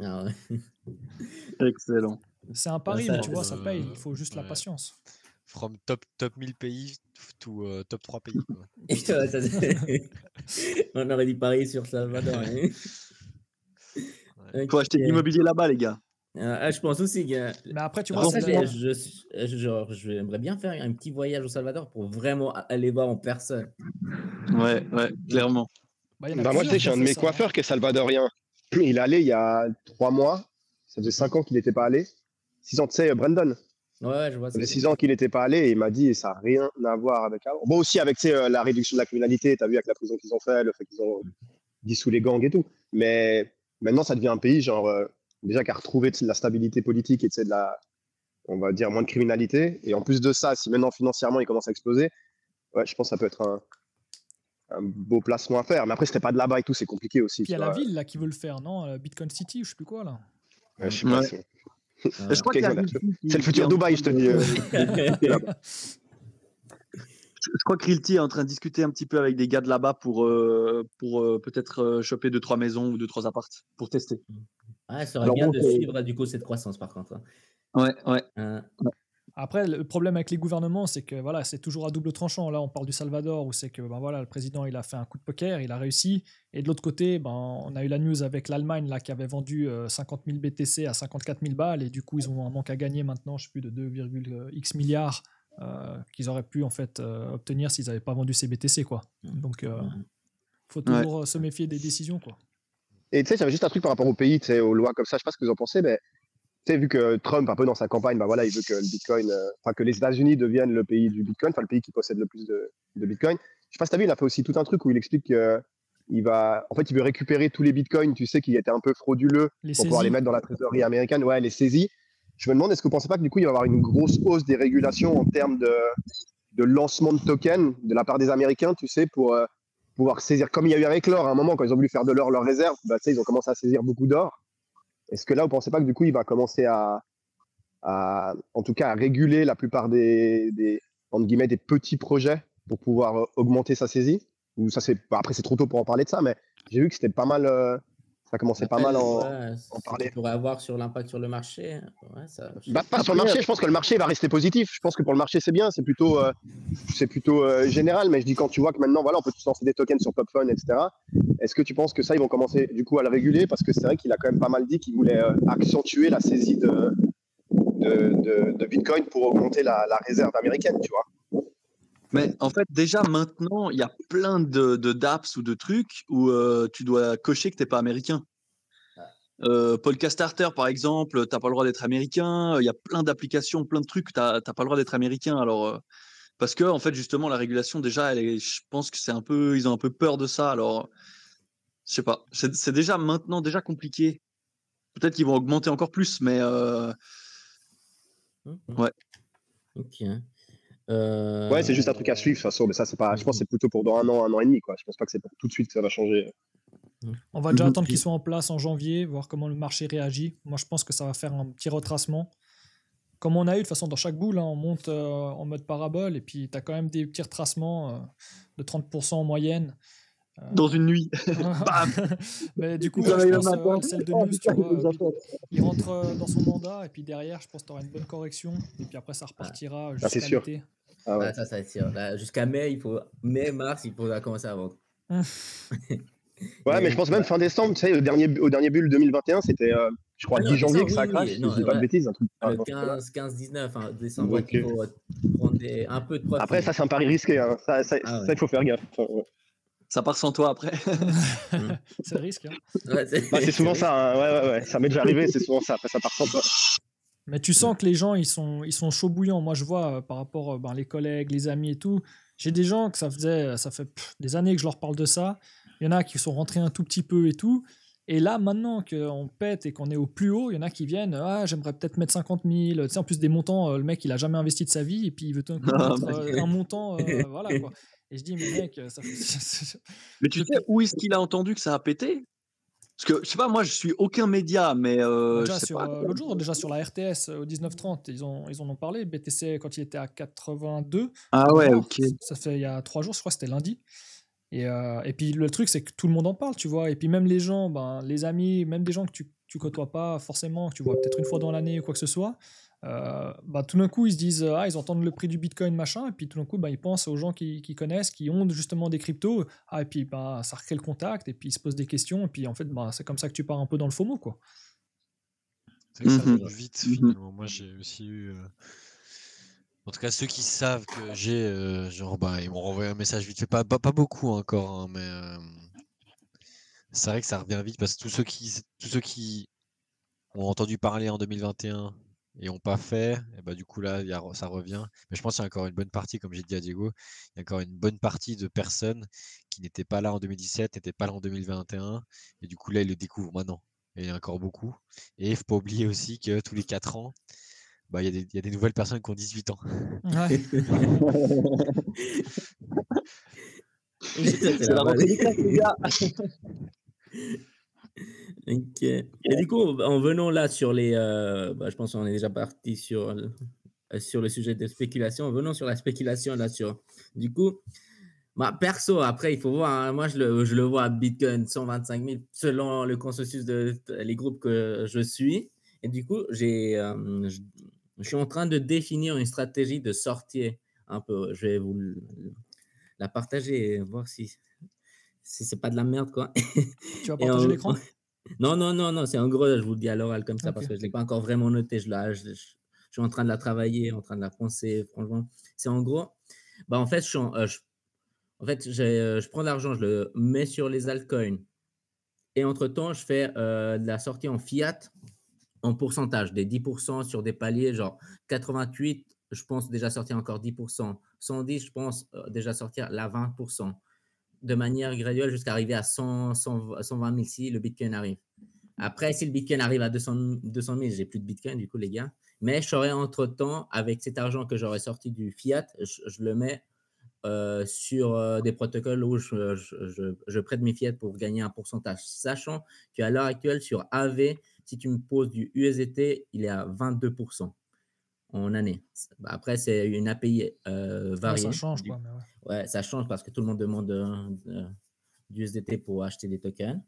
Ah ouais. Excellent. C'est un pari, Ça, mais tu vois, ça paye. Il faut juste la ouais. patience. From top 1000 pays to top 3 pays, quoi. On aurait dit pareil sur Salvador. Hein. Il faut acheter de l'immobilier là-bas, les gars. Je pense aussi, gars. Mais après, tu En vois, fait, j'aimerais bien faire un petit voyage au Salvador pour vraiment aller voir en personne. Ouais, clairement. Bah, moi, tu sais, j'ai un de mes coiffeurs qui est salvadorien. Il est allé il y a 3 mois. Ça faisait 5 ans qu'il n'était pas allé. 6 ans, tu sais, Brandon. Ouais, je vois ça. Ça faisait 6 ans qu'il n'était pas allé et il m'a dit, ça n'a rien à voir avec avant. Bon, aussi avec la réduction de la criminalité, tu as vu avec la prison qu'ils ont fait, le fait qu'ils ont dissous les gangs et tout. Mais maintenant, ça devient un pays, genre, déjà qui a retrouvé la stabilité politique et de la, on va dire, moins de criminalité. Et en plus de ça, si maintenant financièrement il commence à exploser, ouais, je pense que ça peut être un beau placement à faire. Mais après, c'était pas de là-bas et tout, c'est compliqué aussi. Puis il y a la ville là qui veut le faire, non? Bitcoin City, je sais plus quoi là. Ouais, je sais pas. Ouais. Je crois qu'il y a c'est le futur Dubaï, je te dis. Je crois que Realty est en train de discuter un petit peu avec des gars de là-bas pour peut-être choper 2-3 maisons ou 2-3 appartes pour tester. Ouais, ça serait bien de suivre du coup cette croissance par contre. Ouais. Après, le problème avec les gouvernements, c'est que voilà, c'est toujours à double tranchant. Là, on parle du Salvador où c'est que ben, voilà, le président il a fait un coup de poker, il a réussi. Et de l'autre côté, ben, on a eu la news avec l'Allemagne là, qui avait vendu 50 000 BTC à 54 000 balles. Et du coup, ils ont un manque à gagner maintenant, je ne sais plus, de 2,x milliards qu'ils auraient pu en fait, obtenir s'ils n'avaient pas vendu ces BTC. Quoi. Donc, il faut toujours se méfier des décisions. Quoi. Et tu sais, j'avais juste un truc par rapport au pays, tu sais, aux lois comme ça. Je ne sais pas ce que vous en pensez, mais tu sais, vu que Trump, un peu dans sa campagne, bah voilà, il veut que le Bitcoin, que les États-Unis deviennent le pays du Bitcoin, enfin le pays qui possède le plus de Bitcoin. Je sais pas si tu as vu, il a fait aussi tout un truc où il explique qu'il va, en fait, il veut récupérer tous les Bitcoins, tu sais, qui étaient un peu frauduleux pour pouvoir les mettre dans la trésorerie américaine, ouais, les saisies. Je me demande, est-ce que vous pensez pas que du coup, il va y avoir une grosse hausse des régulations en termes de lancement de tokens de la part des Américains, tu sais, pour pouvoir saisir, comme il y a eu avec l'or à un moment, quand ils ont voulu faire de l'or leur réserve, bah, tu sais, ils ont commencé à saisir beaucoup d'or. Est-ce que là, vous ne pensez pas que du coup, il va commencer en tout cas, à réguler la plupart entre guillemets, des petits projets pour pouvoir augmenter sa saisie? Ou ça, après, c'est trop tôt pour en parler de ça, mais j'ai vu que c'était pas mal. Ça commençait pas mal en parler. Ça pourrait avoir sur l'impact sur le marché. Ouais, pas sur le marché, je pense que le marché va rester positif. Je pense que pour le marché, c'est bien, c'est plutôt général. Mais je dis quand tu vois que maintenant, voilà, on peut tous lancer des tokens sur PopFun, etc. Est-ce que tu penses que ça, ils vont commencer du coup à le réguler? Parce que c'est vrai qu'il a quand même pas mal dit qu'il voulait accentuer la saisie de Bitcoin pour augmenter la réserve américaine, tu vois. Mais en fait, déjà maintenant, il y a plein d'apps ou de trucs où tu dois cocher que tu n'es pas américain. Polka Starter, par exemple, tu n'as pas le droit d'être américain. Il y a plein d'applications, plein de trucs, tu n'as pas le droit d'être américain. Alors, parce que, en fait, justement, la régulation, déjà, je pense que ils ont un peu peur de ça. Alors, je sais pas. C'est déjà maintenant compliqué. Peut-être qu'ils vont augmenter encore plus, mais ouais. Ok. Ouais, c'est juste un truc à suivre de toute façon, mais ça, c'est pas. Je pense que c'est plutôt pour dans un an et demi, quoi. Je pense pas que c'est pour tout de suite que ça va changer. On va déjà attendre qu'ils soient en place en janvier, voir comment le marché réagit. Moi, je pense que ça va faire un petit retracement. Comme on a eu de toute façon dans chaque boule, hein, on monte en mode parabole et puis tu as quand même des petits retracements de 30% en moyenne. Dans une nuit. Bam. Mais du coup, Ça je va y pense maintenant. celle de News, tu vois, il rentre dans son mandat et puis derrière, je pense que tu auras une bonne correction et puis après, ça repartira c'est jusqu'à sûr. l'été. Ah ouais. Ça va être sûr. Là, jusqu'à mai, mars, il faudra commencer à vendre. Ouais, mais je pense même fin décembre, tu sais, au dernier bulle 2021, c'était, je crois, 10 janvier que ça crache, si je dis pas de bêtises. Un truc, le 15-19 décembre, Donc, il faut prendre un peu de profit. Après, ça, c'est un pari risqué. Hein. Ça, il faut faire gaffe. Enfin, ouais. Ça part sans toi après. C'est le risque. Hein. Ouais, c'est souvent ça. Hein. Ouais. Ça m'est déjà arrivé, c'est souvent ça. Après, ça part sans toi. Mais tu sens que les gens, ils sont chauds bouillants. Moi, je vois par rapport les collègues, les amis et tout. J'ai des gens que ça fait des années que je leur parle de ça. Il y en a qui sont rentrés un tout petit peu et tout. Et là, maintenant qu'on pète et qu'on est au plus haut, il y en a qui viennent. Ah, j'aimerais peut-être mettre 50 000. Tu sais, en plus des montants, le mec, il a jamais investi de sa vie et puis il veut tout d'un coup mettre un montant. Voilà quoi. Et je dis, mais mec, ça fait. Mais tu sais où est-ce qu'il a entendu que ça a pété? Parce que je sais pas, moi je suis aucun média, mais l'autre jour, déjà sur la RTS au 19h30, ils en ont parlé. BTC quand il était à 82. Ah ouais, ok. Ça fait il y a 3 jours, je crois, c'était lundi. Et puis le truc, c'est que tout le monde en parle, tu vois. Et puis même les gens, les amis, même des gens que tu côtoies pas forcément, que tu vois peut-être une fois dans l'année ou quoi que ce soit, tout d'un coup, ils se disent, ils entendent le prix du Bitcoin, machin, et puis tout d'un coup, ils pensent aux gens qui connaissent, qui ont justement des cryptos, et puis ça recrée le contact, et puis ils se posent des questions, et puis en fait, c'est comme ça que tu pars un peu dans le FOMO, quoi. C'est que ça va plus vite, finalement. Moi, j'ai aussi eu... En tout cas, ceux qui savent que j'ai, ils m'ont renvoyé un message vite fait. Pas beaucoup encore, hein, mais c'est vrai que ça revient vite parce que tous ceux qui ont entendu parler en 2021 et n'ont pas fait, et du coup là, ça revient. Mais je pense qu'il y a encore une bonne partie, comme j'ai dit à Diego, il y a encore une bonne partie de personnes qui n'étaient pas là en 2017, n'étaient pas là en 2021, et du coup là, ils le découvrent maintenant. Et il y a encore beaucoup. Et il ne faut pas oublier aussi que tous les 4 ans, il y a des nouvelles personnes qui ont 18 ans. Ouais. C'est la rentrée des classes, les gars. Okay. Et du coup, en venant là sur les... je pense qu'on est déjà parti sur le sujet de spéculation. En venant sur la spéculation là sur... Du coup, perso, après, il faut voir. Hein, moi, je le vois à Bitcoin 125 000 selon le consensus les groupes que je suis. Et du coup, je suis en train de définir une stratégie de sortie un peu. Je vais vous la partager et voir si c'est pas de la merde, quoi. Tu vas partager l'écran? Non, c'est en gros, je vous le dis à l'oral comme ça, parce que je ne l'ai pas encore vraiment noté. Je suis en train de la travailler, en train de la penser, franchement. C'est en gros, en fait, je prends l'argent, je le mets sur les altcoins. Et entre-temps, je fais de la sortie en fiat en pourcentage, des 10% sur des paliers, genre 88, je pense déjà sortir encore 10%. 110, je pense déjà sortir la 20%. De manière graduelle jusqu'à arriver à 120 000 si le Bitcoin arrive. Après, si le Bitcoin arrive à 200 000, j'ai plus de Bitcoin du coup, les gars. Mais je saurais entre-temps, avec cet argent que j'aurais sorti du fiat, je le mets sur des protocoles où je prête mes fiat pour gagner un pourcentage. Sachant qu'à l'heure actuelle, sur AV, si tu me poses du USDT, il est à 22% en année. Après, c'est une API variée. Ouais, ça change, quoi. Mais ouais, ça change parce que tout le monde demande du USDT pour acheter des tokens.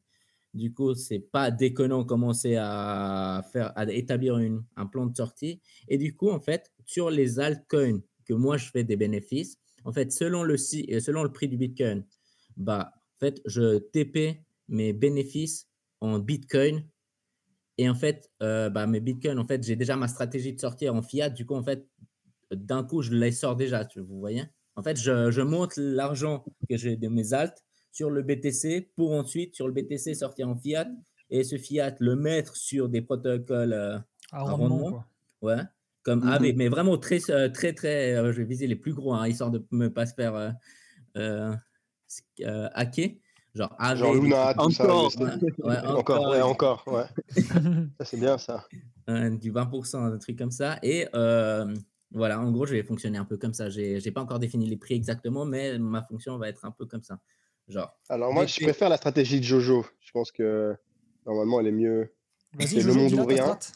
Du coup, c'est pas déconnant commencer à établir un plan de sortie. Et du coup, en fait, sur les altcoins que moi, je fais des bénéfices, en fait, selon le prix du Bitcoin, en fait, je TP mes bénéfices en Bitcoin. Et en fait, mes Bitcoins, en fait, j'ai déjà ma stratégie de sortir en fiat. Du coup, en fait, d'un coup, je les sors déjà, vous voyez. En fait, je monte l'argent que j'ai de mes alts sur le BTC pour ensuite, sur le BTC, sortir en fiat et ce fiat, le mettre sur des protocoles à rendement. Quoi. Ouais, comme AV, mais vraiment très, très, très, je vais viser les plus gros, hein, histoire de ne pas se faire hacker. Genre AV. Genre Luna, tout encore. Ça. Ouais, encore. Ouais. Ça, c'est bien, ça. Du 20%, un truc comme ça. Et voilà, en gros, je vais fonctionner un peu comme ça. Je n'ai pas encore défini les prix exactement, mais ma fonction va être un peu comme ça. Genre, Alors moi, je préfère la stratégie de Jojo. Je pense que normalement, elle est mieux. Vas-y, C'est le Jojo, monde dis-la ou ta rien. strat.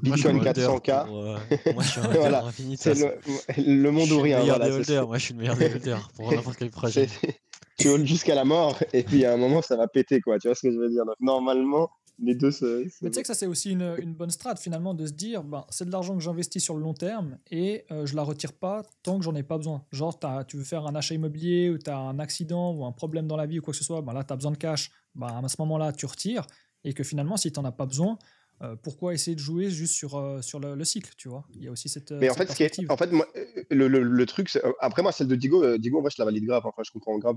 Moi, je suis un Bitcoin holder 400K. moi, je suis un holder Voilà. infini. C'est le Je monde suis ou le rien. meilleur Voilà. des holders. Moi, je suis le meilleur des holders pour n'importe quel projet. Tu hold jusqu'à la mort et puis à un moment, ça va péter, quoi. Tu vois ce que je veux dire? Donc, normalement, les deux Mais tu sais que ça, c'est aussi une bonne strat, finalement, de se dire, c'est de l'argent que j'investis sur le long terme et je la retire pas tant que j'en ai pas besoin. Genre, tu veux faire un achat immobilier ou tu as un accident ou un problème dans la vie ou quoi que ce soit, là, tu as besoin de cash. À ce moment-là, tu retires et que finalement, si tu n'en as pas besoin, pourquoi essayer de jouer juste sur le cycle, tu vois? Il y a aussi cette, Mais en cette fait, perspective. moi, le truc, après moi, celle de Digo, Digo, en vrai, je la valide grave. Enfin, je comprends grave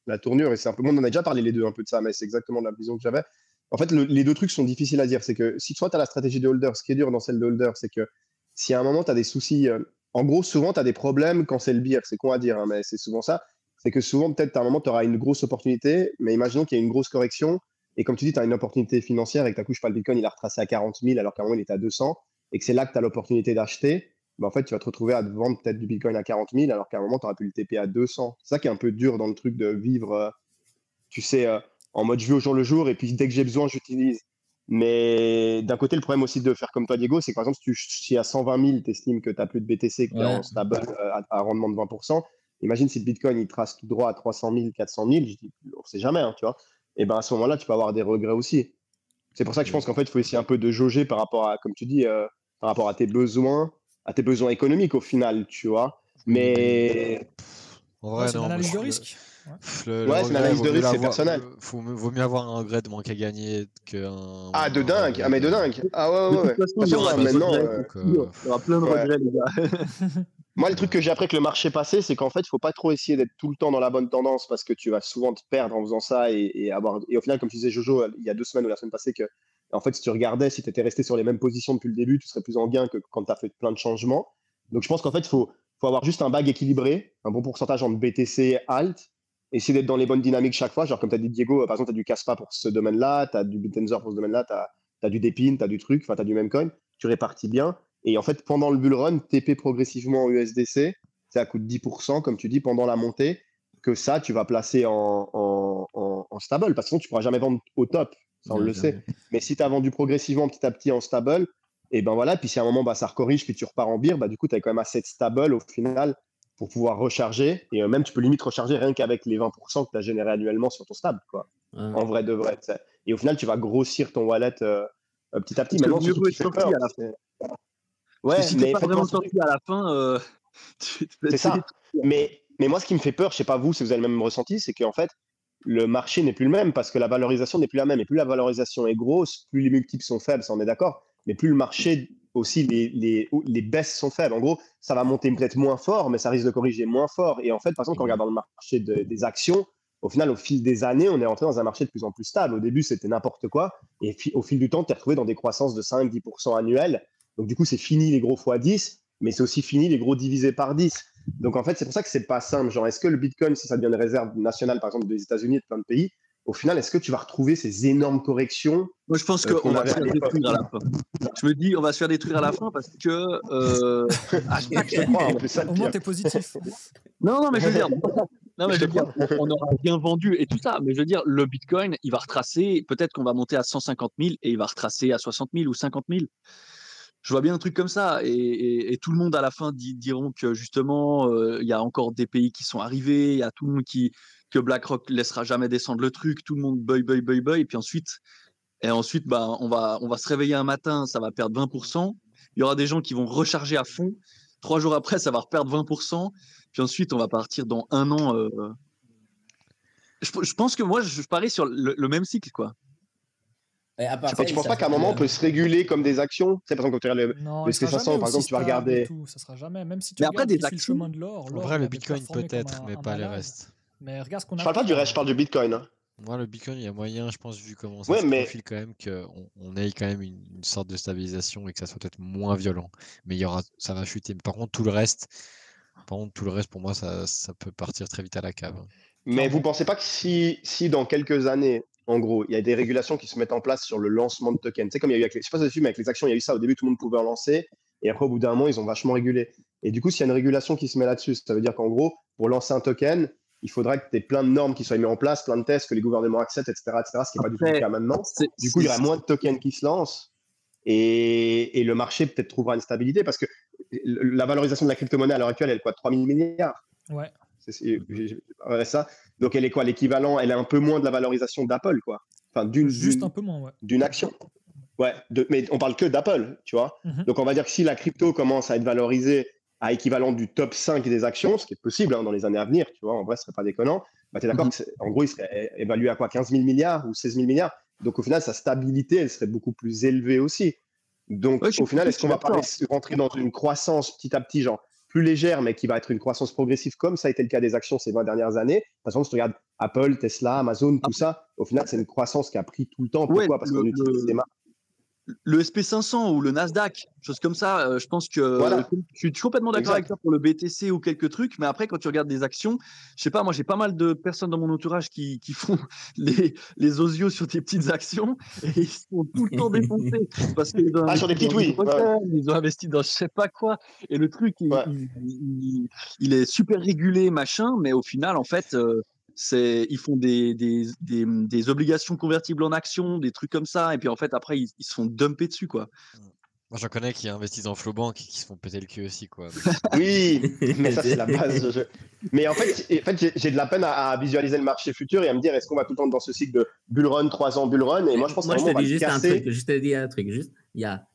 la tournure et c'est un peu. Moi, on en a déjà parlé les deux un peu de ça, mais c'est exactement la vision que j'avais. En fait, les deux trucs sont difficiles à dire. C'est que si toi, tu as la stratégie de holder, ce qui est dur dans celle de holder, c'est que si à un moment, tu as des soucis, en gros, souvent, tu as des problèmes quand c'est le beer. C'est con à dire, hein, mais c'est souvent ça. C'est que souvent, peut-être, à un moment, tu auras une grosse opportunité, mais imaginons qu'il y a une grosse correction. Et comme tu dis, tu as une opportunité financière et que tu coup, je sais pas, le Bitcoin, il a retracé à 40 000 alors qu'à un moment, il était à 200 et que c'est là que tu as l'opportunité d'acheter. En fait, tu vas te retrouver à te vendre peut-être du Bitcoin à 40 000 alors qu'à un moment, tu aurais pu le TP à 200. C'est ça qui est un peu dur dans le truc de vivre, tu sais, en mode je vis au jour le jour et puis dès que j'ai besoin, j'utilise. Mais d'un côté, le problème aussi de faire comme toi, Diego, c'est que par exemple, si à 120 000, tu estimes que tu n'as plus de BTC, que tu es en stable à rendement de 20%, imagine si le Bitcoin il trace tout droit à 300 000, 400 000, je dis, on ne sait jamais, hein, tu vois. Et à ce moment-là, tu peux avoir des regrets aussi. C'est pour ça que je pense qu'en fait, il faut essayer un peu de jauger par rapport à, comme tu dis, par rapport à tes besoins économiques au final, tu vois. Mais en vrai, c'est une analyse de risque. Ouais, c'est une analyse de risque, c'est personnel. Vaut mieux avoir un regret de manque à gagner qu'un. Ah, de dingue! Ah, mais de dingue! Ah, ouais. De toute façon, il y aura maintenant. Il y aura plein de regrets, les gars. Moi, le truc que j'ai appris avec le marché passé, c'est qu'en fait, il ne faut pas trop essayer d'être tout le temps dans la bonne tendance parce que tu vas souvent te perdre en faisant ça et au final, comme tu disais, Jojo, il y a 2 semaines ou la semaine passée, que en fait, si tu regardais, si tu étais resté sur les mêmes positions depuis le début, tu serais plus en gain que quand tu as fait plein de changements. Donc, je pense qu'en fait, il faut avoir juste un bag équilibré, un bon pourcentage entre BTC, Alt, essayer d'être dans les bonnes dynamiques chaque fois. Genre, comme tu as dit, Diego, par exemple, tu as du Caspa pour ce domaine-là, tu as du Bittenzer pour ce domaine-là, tu as du Depin, tu as du truc, enfin, tu as du Memcoin, tu répartis bien. Et en fait, pendant le bull run, TP progressivement en USDC, ça coûte 10%, comme tu dis, pendant la montée, que ça, tu vas placer en stable, parce que sinon, tu ne pourras jamais vendre au top, ça, on le sait. Mais si tu as vendu progressivement petit à petit en stable, et voilà, puis si à un moment, ça recorrige, puis tu repars en beer, du coup, tu as quand même assez de stable au final pour pouvoir recharger, et même, tu peux limite recharger rien qu'avec les 20% que tu as généré annuellement sur ton stable, quoi. En vrai de vrai. T'sais. Et au final, tu vas grossir ton wallet petit à petit. Maintenant, mieux vaut être sorti à la fin. Ouais, si mais t'es pas vraiment sorti à la fin, c'est ça. Mais moi, ce qui me fait peur, je sais pas vous si vous avez le même ressenti, c'est qu'en fait, le marché n'est plus le même parce que la valorisation n'est plus la même. Et plus la valorisation est grosse, plus les multiples sont faibles, ça on est d'accord. Mais plus le marché aussi, les baisses sont faibles. En gros, ça va monter peut-être moins fort, mais ça risque de corriger moins fort. Et en fait, par exemple, quand on regarde dans le marché des actions, au final, au fil des années, on est rentré dans un marché de plus en plus stable. Au début, c'était n'importe quoi. Et au fil du temps, tu es retrouvé dans des croissances de 5-10% annuelles. Donc, du coup, c'est fini les gros x10, mais c'est aussi fini les gros divisés par 10. Donc, en fait, c'est pour ça que c'est pas simple. Genre, est-ce que le Bitcoin, si ça devient une réserve nationale, par exemple, des États-Unis et de plein de pays, au final, est-ce que tu vas retrouver ces énormes corrections? Moi, je pense qu'on va se faire détruire à la fin. Je me dis, on va se faire détruire à la fin parce que. Au moins, t'es positif. Non, mais je veux dire. On aura bien vendu et tout ça, mais je veux dire, le Bitcoin, il va retracer, peut-être qu'on va monter à 150 000 et il va retracer à 60 000 ou 50 000. Je vois bien un truc comme ça et tout le monde à la fin diront que justement, il y a encore des pays qui sont arrivés, il y a tout le monde que BlackRock laissera jamais descendre le truc, tout le monde boy, et puis ensuite, on va se réveiller un matin, ça va perdre 20%, il y aura des gens qui vont recharger à fond, 3 jours après, ça va reperdre 20%, puis ensuite, on va partir dans 1 an. Je pense que moi, je parie sur le même cycle, quoi. Tu ne penses pas qu'à un moment, on peut se réguler comme des actions? C'est par exemple, quand tu regardes le SP500, par exemple, tu vas regarder. Ça sera jamais, même si tu regardes le chemin de l'or. En vrai, le Bitcoin peut-être, mais pas les restes. Mais regarde ce qu'on a. Je parle pas du reste, je parle du Bitcoin. Hein. Moi, le Bitcoin, il y a moyen, je pense, vu comment ça se profile quand même, qu'on ait quand même une sorte de stabilisation et que ça soit peut-être moins violent. Mais ça va chuter. Par contre, tout le reste, pour moi, ça peut partir très vite à la cave. Mais vous ne pensez pas que si dans quelques années, en gros, il y a des régulations qui se mettent en place sur le lancement de tokens, tu sais, comme il y a eu avec je sais pas si dessus, mais avec les actions, il y a eu ça. Au début, tout le monde pouvait en lancer. Et après, au bout d'un moment, ils ont vachement régulé. Et du coup, s'il y a une régulation qui se met là-dessus, ça veut dire qu'en gros, pour lancer un token, il faudrait que tu aies plein de normes qui soient mises en place, plein de tests, que les gouvernements acceptent, etc., ce qui n'est pas du tout le cas maintenant. Du coup, il y aura moins de tokens qui se lancent et le marché peut-être trouvera une stabilité parce que la valorisation de la crypto-monnaie à l'heure actuelle, elle est quoi, 3 000 milliards? Ouais. Ça. Donc, elle est quoi? L'équivalent, elle est un peu moins de la valorisation d'Apple, quoi. Enfin, juste un peu moins, ouais. D'une action. Ouais, mais on parle que d'Apple, tu vois. Donc, on va dire que si la crypto commence à être valorisée à équivalent du top 5 des actions, ce qui est possible dans les années à venir, tu vois, en vrai, ce serait pas déconnant, bah, tu es d'accord qu'en gros, il serait évalué à quoi, 15 000 milliards ou 16 000 milliards. Donc, au final, sa stabilité, elle serait beaucoup plus élevée aussi. Donc, au final, est-ce qu'on va pas rentrer dans une croissance petit à petit, genre plus légère, mais qui va être une croissance progressive, comme ça a été le cas des actions ces 20 dernières années? Par exemple, si tu regardes Apple, Tesla, Amazon, tout ça, au final, c'est une croissance qui a pris tout le temps. Pourquoi? Parce qu'on utilise des marques. Le SP500 ou le Nasdaq, chose comme ça, je pense que je suis complètement d'accord avec toi pour le BTC ou quelques trucs, mais après, quand tu regardes des actions, je sais pas, moi j'ai pas mal de personnes dans mon entourage qui font les osios sur des petites actions et ils sont tout le temps défoncés parce qu'ils ont sur des petites, ils ont investi dans je sais pas quoi et le truc il est super régulé, machin, mais au final, en fait, ils font des obligations convertibles en actions, des trucs comme ça, et puis en fait après ils se font dumper dessus, quoi. Moi j'en connais qui investissent dans Flowbank et qui se font péter le cul aussi, quoi. Oui, mais ça c'est la base. Mais en fait j'ai de la peine à visualiser le marché futur et à me dire est-ce qu'on va tout le temps dans ce cycle de bull run, 3 ans bull run, et moi je pense que je te dis juste un truc,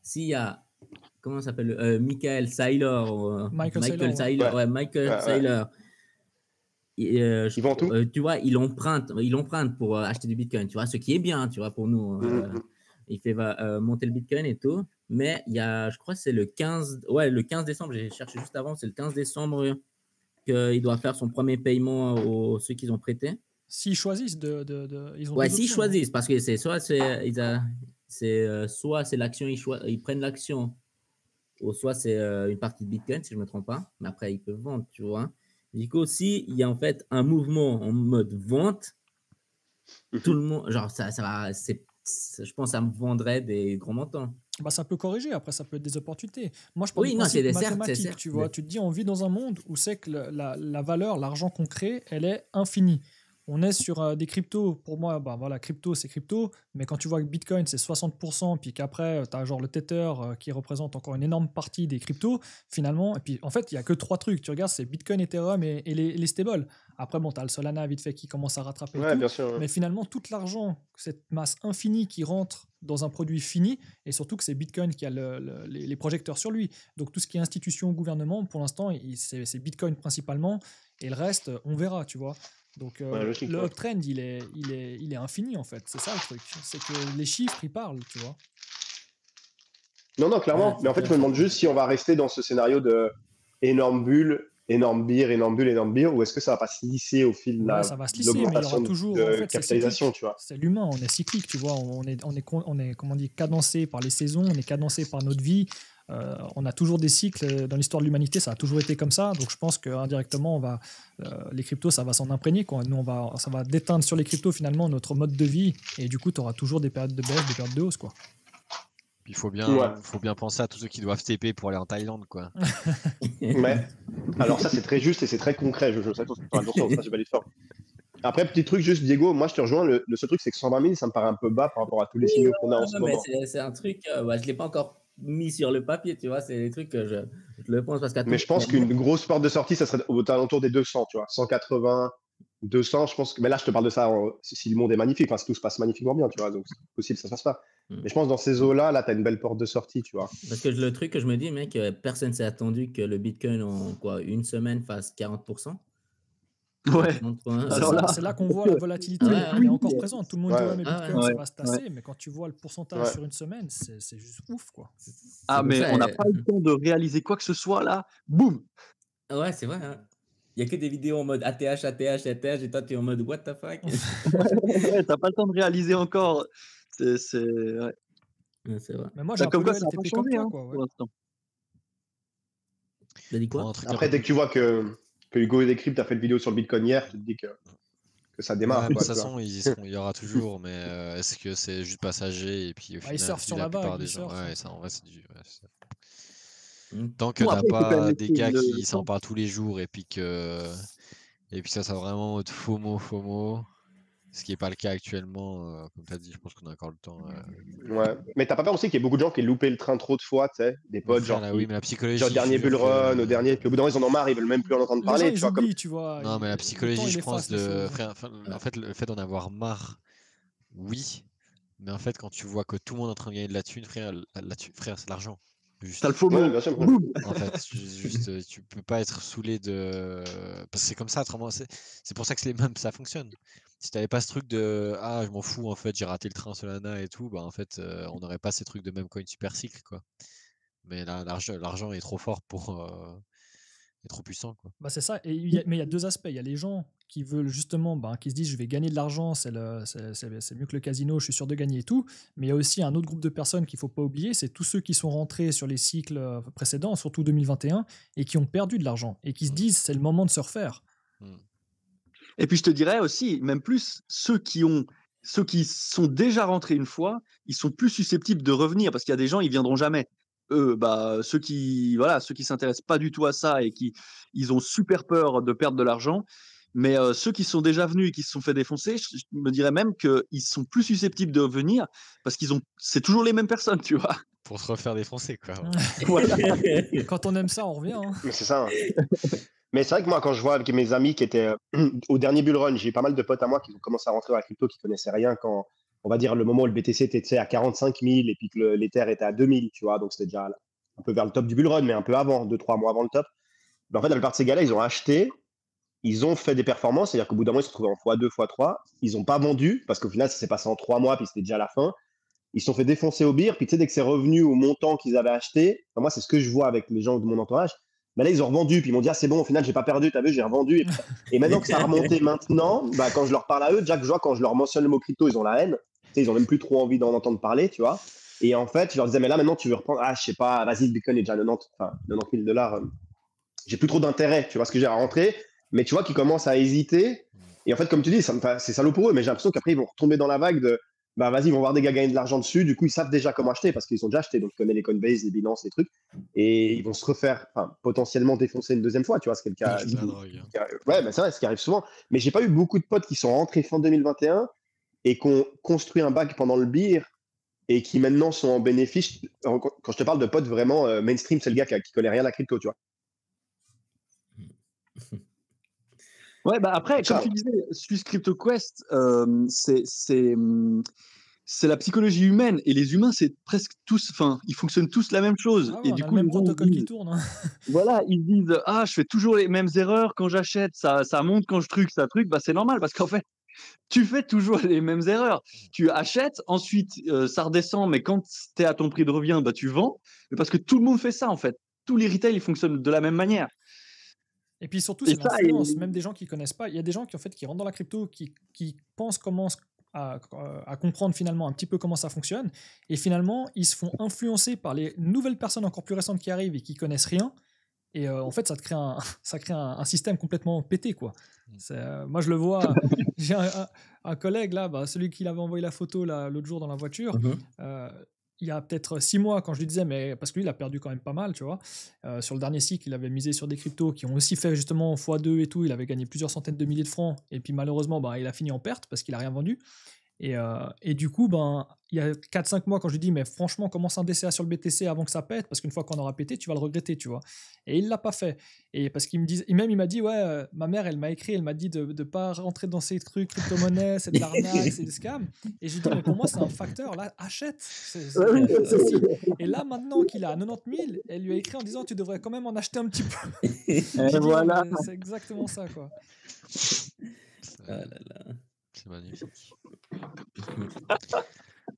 s'il y a comment ça s'appelle, Michael Saylor, Michael Saylor. Ils vont tout. Tu vois, il emprunte pour acheter du Bitcoin, tu vois, ce qui est bien, tu vois, pour nous. Il fait monter le Bitcoin et tout. Mais il y a, je crois que c'est le 15 décembre, j'ai cherché juste avant, c'est le 15 décembre qu'il doit faire son premier paiement aux ceux qu'ils ont prêté. S'ils choisissent ils ont s'ils choisissent, parce que c'est soit c'est l'action, ils prennent l'action, ou soit c'est une partie de Bitcoin, si je ne me trompe pas. Mais après, ils peuvent vendre, tu vois. Du coup, s'il y a en fait un mouvement en mode vente, tout le monde, genre, ça va, je pense que ça me vendrait des gros montants. Bah, ça peut corriger, après, ça peut être des opportunités. Moi, je pense que c'est mathématique, tu vois. Tu te dis, on vit dans un monde où c'est que la valeur, l'argent qu'on crée, elle est infinie. On est sur des cryptos. Pour moi, bah voilà, crypto, c'est crypto. Mais quand tu vois que Bitcoin, c'est 60%, puis qu'après, tu as genre le Tether qui représente encore une énorme partie des cryptos, finalement. Et puis, en fait, il n'y a que 3 trucs. Tu regardes, c'est Bitcoin, Ethereum et les stables. Après, bon, tu as le Solana vite fait qui commence à rattraper. Bien sûr, Mais finalement, tout l'argent, cette masse infinie qui rentre dans un produit fini, et surtout que c'est Bitcoin qui a les projecteurs sur lui. Donc, tout ce qui est institution, gouvernement, pour l'instant, c'est Bitcoin principalement. Et le reste, on verra, tu vois. Donc le uptrend, il est infini en fait. C'est ça le truc. C'est que les chiffres, ils parlent, tu vois. Non, clairement. Mais en fait, je me demande juste si on va rester dans ce scénario de énorme bulle, énorme beer, énorme bulle, énorme beer, ou est-ce que ça va pas se lisser au fil de ça va se lisser, mais il y aura toujours capitalisation, tu vois. C'est l'humain, on est cyclique, tu vois. On est comment on dit, cadencé par les saisons, on est cadencé par notre vie. On a toujours des cycles dans l'histoire de l'humanité, ça a toujours été comme ça. Donc je pense qu'indirectement, les cryptos, ça va s'en imprégner, quoi. Nous, ça va déteindre sur les cryptos finalement notre mode de vie, et du coup, tu auras toujours des périodes de baisse, des périodes de hausse, quoi. Il faut bien penser à tous ceux qui doivent TP pour aller en Thaïlande, quoi. Ouais. Alors ça, c'est très juste et c'est très concret. Je sais pas j'ai pas l'effort. Après, petit truc juste, Diego, moi je te rejoins. Le seul truc, c'est que 120 000, ça me paraît un peu bas par rapport à tous les signaux qu'on a en ce moment. C'est un truc, je ne l'ai pas encore mis sur le papier, tu vois. C'est des trucs que je le pense parce qu'à mais je pense qu'une grosse porte de sortie, ça serait aux alentours des 200, tu vois. 180, 200, je pense que. Mais là, je te parle de ça si le monde est magnifique, si tout se passe magnifiquement bien, tu vois. Donc, c'est possible, ça se passe pas. Mais je pense que dans ces eaux-là, tu as une belle porte de sortie, tu vois. Parce que le truc que je me dis, mec, personne s'est attendu que le Bitcoin en une semaine fasse 40%. Ouais. C'est là qu'on voit la volatilité. Elle est encore présente. Tout le monde dit mais Bitcoin, ça va se tasser. Mais quand tu vois le pourcentage sur une semaine, c'est juste ouf, quoi. Mais on n'a pas eu le temps de réaliser quoi que ce soit là. Boum. Ouais, c'est vrai. Hein. Il n'y a que des vidéos en mode ATH, et toi, tu es en mode what the fuck. T'as pas le temps de réaliser encore. C'est vrai. Ouais, c'est vrai. Mais moi, j'ai comme quoi, ça a pas changé comme toi, pour l'instant. T'as dit quoi? Après, dès que tu vois que Hugo et Decrypt a fait une vidéo sur le Bitcoin hier, tu te dis que ça démarre. De toute façon, il y aura toujours, mais est-ce que c'est juste passager et puis au final, ils surfent sur la vague. Des gens, ça, en vrai, c'est du. Tant que t'as pas des gars qui s'en parlent tous les jours et puis que Et puis ça soit vraiment en mode FOMO. Ce qui n'est pas le cas actuellement, comme tu as dit, je pense qu'on a encore le temps. Ouais. Mais t'as pas peur aussi qu'il y ait beaucoup de gens qui aient loupé le train trop de fois, tu sais, des Mais potes, frère, genre là, qui, oui, mais la psychologie, genre je dernier te jure bull run, au que. dernier, puis au bout d'un moment ils en ont marre, ils veulent même plus en entendre Les gens, parler, tu ils vois, comme. oublient, tu vois. Non, mais la Le temps, psychologie, il je efface pense, les choses. frère, en fait, le fait d'en avoir marre, oui. Mais en fait, quand tu vois que tout le monde est en train de gagner de la thune, frère, frère, c'est l'argent. T'as le Juste. FOMO. Ouais, bien sûr. Boum. En fait, juste, tu peux pas être saoulé de. Parce que c'est comme ça, autrement, c'est pour ça que les mêmes, ça fonctionne. Si t'avais pas ce truc de ah, je m'en fous, en fait, j'ai raté le train Solana et tout, bah en fait, on n'aurait pas ces trucs de même coin super cycle, quoi. Mais là, l'argent est trop fort est trop puissant, quoi. Bah, c'est ça. Mais il y a deux aspects. Il y a les gens qui veulent justement, qui se disent je vais gagner de l'argent, c'est mieux que le casino, je suis sûr de gagner et tout. Mais il y a aussi un autre groupe de personnes qu'il faut pas oublier, c'est tous ceux qui sont rentrés sur les cycles précédents, surtout 2021, et qui ont perdu de l'argent et qui se disent c'est le moment de se refaire. Et puis je te dirais aussi, même plus, ceux qui sont déjà rentrés une fois, ils sont plus susceptibles de revenir parce qu'il y a des gens, ils viendront jamais. Eux, ceux qui s'intéressent pas du tout à ça et ils ont super peur de perdre de l'argent. Mais ceux qui sont déjà venus et qui se sont fait défoncer, je me dirais même qu'ils sont plus susceptibles de revenir parce c'est toujours les mêmes personnes, tu vois. Pour se refaire défoncer, quoi. Voilà. Quand on aime ça, on revient. Hein. Mais c'est ça. Mais c'est vrai que moi, quand je vois avec mes amis qui étaient au dernier bull run, j'ai eu pas mal de potes à moi qui ont commencé à rentrer dans la crypto, qui connaissaient rien quand, on va dire, le moment où le BTC était à 45 000 et puis que l'Ether était à 2000, tu vois. Donc c'était déjà un peu vers le top du bull run, mais un peu avant, 2-3 mois avant le top. Mais en fait, la plupart de ces gars-là, ils ont acheté, ils ont fait des performances, c'est-à-dire qu'au bout d'un mois, ils se retrouvaient en x2, x3. Ils n'ont pas vendu parce qu'au final, ça s'est passé en 3 mois, puis c'était déjà la fin. Ils se sont fait défoncer au beer, puis tu sais, dès que c'est revenu au montant qu'ils avaient acheté, enfin, moi, c'est ce que je vois avec les gens de mon entourage. Mais là, ils ont revendu, puis ils m'ont dit, ah, c'est bon, au final, j'ai pas perdu, t'as vu, j'ai revendu. Et maintenant que ça a remonté maintenant, quand je leur parle à eux, déjà que je vois, quand je leur mentionne le mot crypto, ils ont la haine. Tu sais, ils ont même plus trop envie d'en entendre parler, tu vois. Et en fait, je leur disais, mais là, maintenant, tu veux reprendre, ah, je sais pas, vas-y, le Bitcoin est déjà 90 000 $. J'ai plus trop d'intérêt, tu vois ce que j'ai à rentrer. Mais tu vois qu'ils commencent à hésiter. Et en fait, comme tu dis, c'est salaud pour eux, mais j'ai l'impression qu'après, ils vont retomber dans la vague de bah vas-y, ils vont voir des gars gagner de l'argent dessus. Du coup, ils savent déjà comment acheter parce qu'ils ont déjà acheté. Donc, ils connaissent les Coinbase, les Binance, les trucs. Et ils vont se refaire, potentiellement défoncer une deuxième fois. Tu vois, c'est le cas. Ouais, c'est vrai, ce qui arrive souvent. Mais j'ai pas eu beaucoup de potes qui sont rentrés fin 2021 et qui ont construit un bac pendant le beer et qui maintenant sont en bénéfice. Quand je te parle de potes vraiment mainstream, c'est le gars qui connaît rien à la crypto, tu vois. Ouais, après, comme tu disais, Swiss Crypto Quest, c'est la psychologie humaine et les humains, c'est presque tous, ils fonctionnent tous la même chose. Ah ouais, et du on a coup, le même protocole qui tourne. Hein. Voilà, ils disent ah, je fais toujours les mêmes erreurs quand j'achète, ça monte quand je truc, ça truc, c'est normal parce qu'en fait, tu fais toujours les mêmes erreurs. Tu achètes, ensuite ça redescend, mais quand tu es à ton prix de revient, tu vends. Mais parce que tout le monde fait ça en fait. Tous les retails ils fonctionnent de la même manière. Et puis surtout, c'est l'influence, même des gens qui connaissent pas. Il y a des gens qui rentrent dans la crypto, qui pensent à comprendre finalement un petit peu comment ça fonctionne. Et finalement, ils se font influencer par les nouvelles personnes encore plus récentes qui arrivent et qui connaissent rien. Et en fait, ça crée un système complètement pété, quoi. Moi, je le vois. J'ai un collègue là, celui qui l'avait envoyé la photo l'autre jour dans la voiture. Il y a peut-être 6 mois, quand je lui disais, mais parce que lui, il a perdu quand même pas mal, tu vois. Sur le dernier cycle, il avait misé sur des cryptos qui ont aussi fait justement x2 et tout. Il avait gagné plusieurs centaines de milliers de francs. Et puis malheureusement, il a fini en perte parce qu'il a rien vendu. Et du coup, il y a 4-5 mois, quand je lui dis, mais franchement, commence un DCA sur le BTC avant que ça pète, parce qu'une fois qu'on aura pété, tu vas le regretter, tu vois. Et il l'a pas fait. Et parce qu'il me dit, il m'a dit, ouais, ma mère, elle m'a écrit, elle m'a dit de ne pas rentrer dans ces trucs, crypto-monnaie, c'est de l'arnaque, c'est des scams. Et je lui dis, mais pour moi, c'est un facteur, là, achète. Et là, maintenant qu'il a 90 000, elle lui a écrit en disant, tu devrais quand même en acheter un petit peu. Et voilà. C'est exactement ça, quoi. Ah là là. C'est magnifique.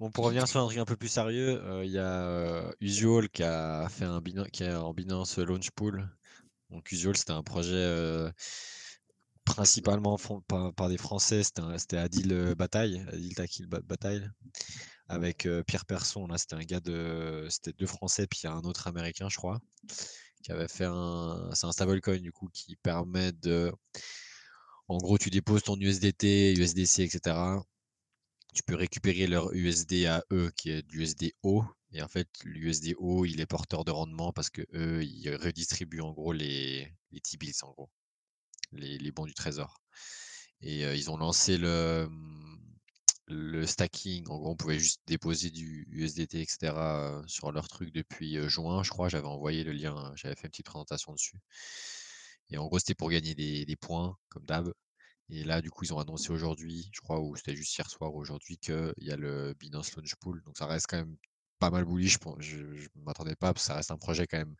Bon, pour revenir sur un truc un peu plus sérieux, il y a Usual qui a fait qui est en Binance Launch Pool. Donc Usual, c'était un projet principalement par des Français. C'était Adil Bataille, Adil Takil Bataille, avec Pierre Persson. Là, c'était 2 Français puis un autre Américain, je crois, qui avait fait c'est un stablecoin du coup qui permet de. En gros, tu déposes ton USDT, USDC, etc. Tu peux récupérer leur USD à eux, qui est l'USDO. Et en fait, l'USDO, il est porteur de rendement parce que eux, ils redistribuent en gros les T-bills, en gros. les bons du trésor. Et ils ont lancé le stacking. En gros, on pouvait juste déposer du USDT, etc. Sur leur truc depuis juin, je crois. J'avais envoyé le lien, j'avais fait une petite présentation dessus. Et en gros, c'était pour gagner des points, comme d'hab. Et là, du coup, ils ont annoncé aujourd'hui, je crois, ou c'était juste hier soir ou aujourd'hui, qu'il y a le Binance Launch Pool. Donc ça reste quand même pas mal bullish. Je ne m'attendais pas, parce que ça reste un projet quand même.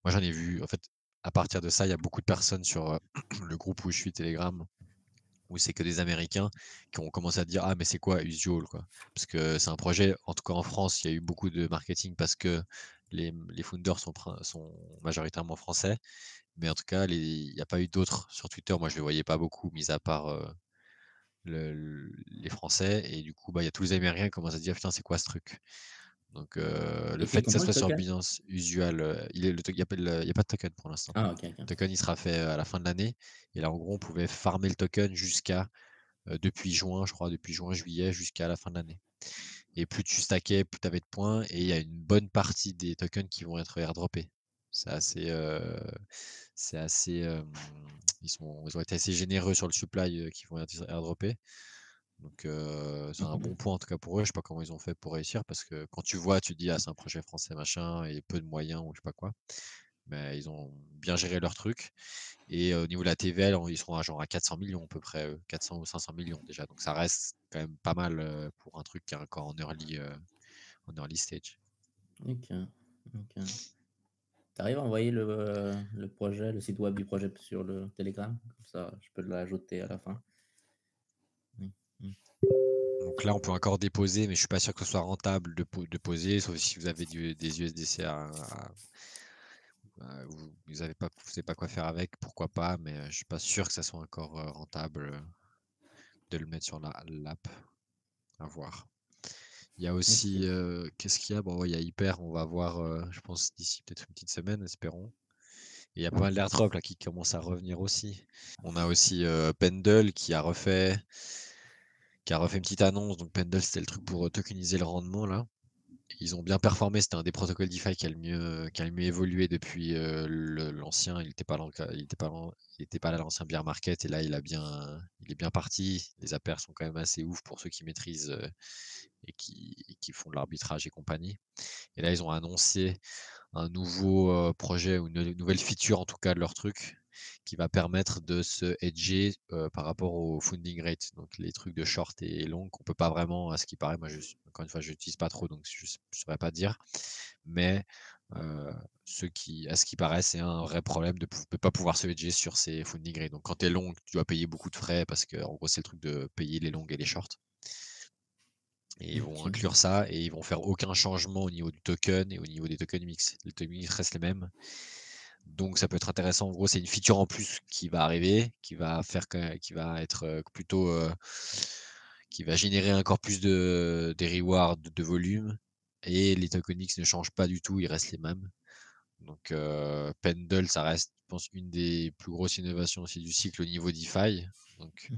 Moi, j'en ai vu, en fait, à partir de ça, il y a beaucoup de personnes sur le groupe où je suis, Telegram, où c'est que des Américains qui ont commencé à dire ah mais c'est quoi Usual quoi, parce que c'est un projet, en tout cas en France, il y a eu beaucoup de marketing parce que les founders sont majoritairement français, mais en tout cas il n'y a pas eu d'autres sur Twitter. Moi je les voyais pas beaucoup, mis à part les Français, et du coup bah il y a tous les Américains qui commencent à dire putain c'est quoi ce truc. Donc le Et fait c'est que ça comment le soit sur token? Binance Usual, il n'y a pas de token pour l'instant. Ah, ok, Le ok. token il sera fait à la fin de l'année, et là en gros on pouvait farmer le token jusqu'à depuis juin, je crois, depuis juin, juillet, jusqu'à la fin de l'année. Et plus tu stackais, plus tu avais de points, et il y a une bonne partie des tokens qui vont être airdroppés. C'est assez, ils ont été assez généreux sur le supply qui vont être airdroppés. Donc c'est un bon point en tout cas pour eux. Je sais pas comment ils ont fait pour réussir, parce que quand tu vois, tu te dis ah c'est un projet français machin et peu de moyens ou je sais pas quoi. Mais ils ont bien géré leur truc. Et au niveau de la TVL, ils seront à genre à 400 millions à peu près, 400 ou 500 millions déjà. Donc ça reste quand même pas mal pour un truc qui est encore en early stage. Ok, ok. T'arrives à envoyer le projet, le site web du projet sur le Telegram? Comme ça, je peux l'ajouter à la fin. Donc là, on peut encore déposer, mais je suis pas sûr que ce soit rentable de poser, sauf si vous avez des USDC vous savez pas quoi faire avec, pourquoi pas, mais je suis pas sûr que ça soit encore rentable de le mettre sur l'app. À voir. Il y a aussi, qu'est-ce qu'il y a? Bon, ouais, il y a Hyper, on va voir, je pense d'ici peut-être une petite semaine, espérons. Et il y a pas mal d'airdrops là qui commencent à revenir aussi. On a aussi Pendle qui a refait une petite annonce. Donc Pendle, c'était le truc pour tokeniser le rendement là. Ils ont bien performé, c'était un des protocoles DeFi qui a le mieux évolué depuis l'ancien. Il n'était pas là à l'ancien bear market, et là il est bien parti. Les APR sont quand même assez ouf pour ceux qui maîtrisent et qui font de l'arbitrage et compagnie. Et là ils ont annoncé un nouveau projet, ou une nouvelle feature en tout cas de leur truc, qui va permettre de se hedger par rapport au funding rate, donc les trucs de short et long qu'on peut pas vraiment, à ce qui paraît. Moi, encore une fois, je n'utilise pas trop, donc je ne saurais pas dire. Mais à ce qui paraît, c'est un vrai problème de ne pas pouvoir se hedger sur ces funding rates. Donc quand tu es long, tu dois payer beaucoup de frais, parce que en gros, c'est le truc de payer les longues et les shorts. Et ils vont inclure ça, et ils vont faire aucun changement au niveau du token et au niveau des tokens mix. Les tokens mix restent les mêmes. Donc ça peut être intéressant. En gros, c'est une feature en plus qui va arriver, qui va être plutôt qui va générer encore plus des rewards de volume, et les tokens mix ne changent pas du tout, ils restent les mêmes. Donc Pendle, ça reste, je pense, une des plus grosses innovations aussi du cycle au niveau DeFi. Donc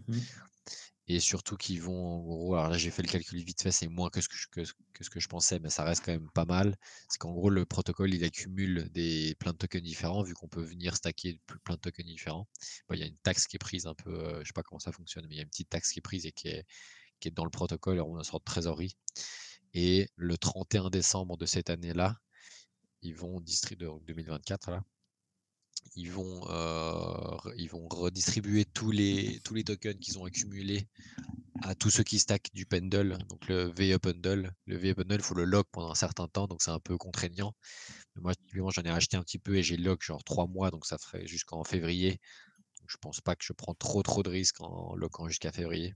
et surtout qu'ils vont, en gros, alors là j'ai fait le calcul vite fait, c'est moins que ce que je pensais, mais ça reste quand même pas mal. C'est qu'en gros, le protocole, il accumule plein de tokens différents, vu qu'on peut venir stacker plein de tokens différents. Bon, il y a une taxe qui est prise un peu, je sais pas comment ça fonctionne, mais il y a une petite taxe qui est prise et qui est dans le protocole, on a une sorte de trésorerie. Et le 31 décembre de cette année-là, ils vont distribuer, 2024 là, ils vont redistribuer tous les tokens qu'ils ont accumulés à tous ceux qui stackent du Pendle, donc le VE Bundle. Le VE Bundle, il faut le lock pendant un certain temps, donc c'est un peu contraignant. Mais moi, typiquement, j'en ai acheté un petit peu et j'ai lock genre 3 mois, donc ça ferait jusqu'en février. Donc, je pense pas que je prends trop de risques en lockant jusqu'à février.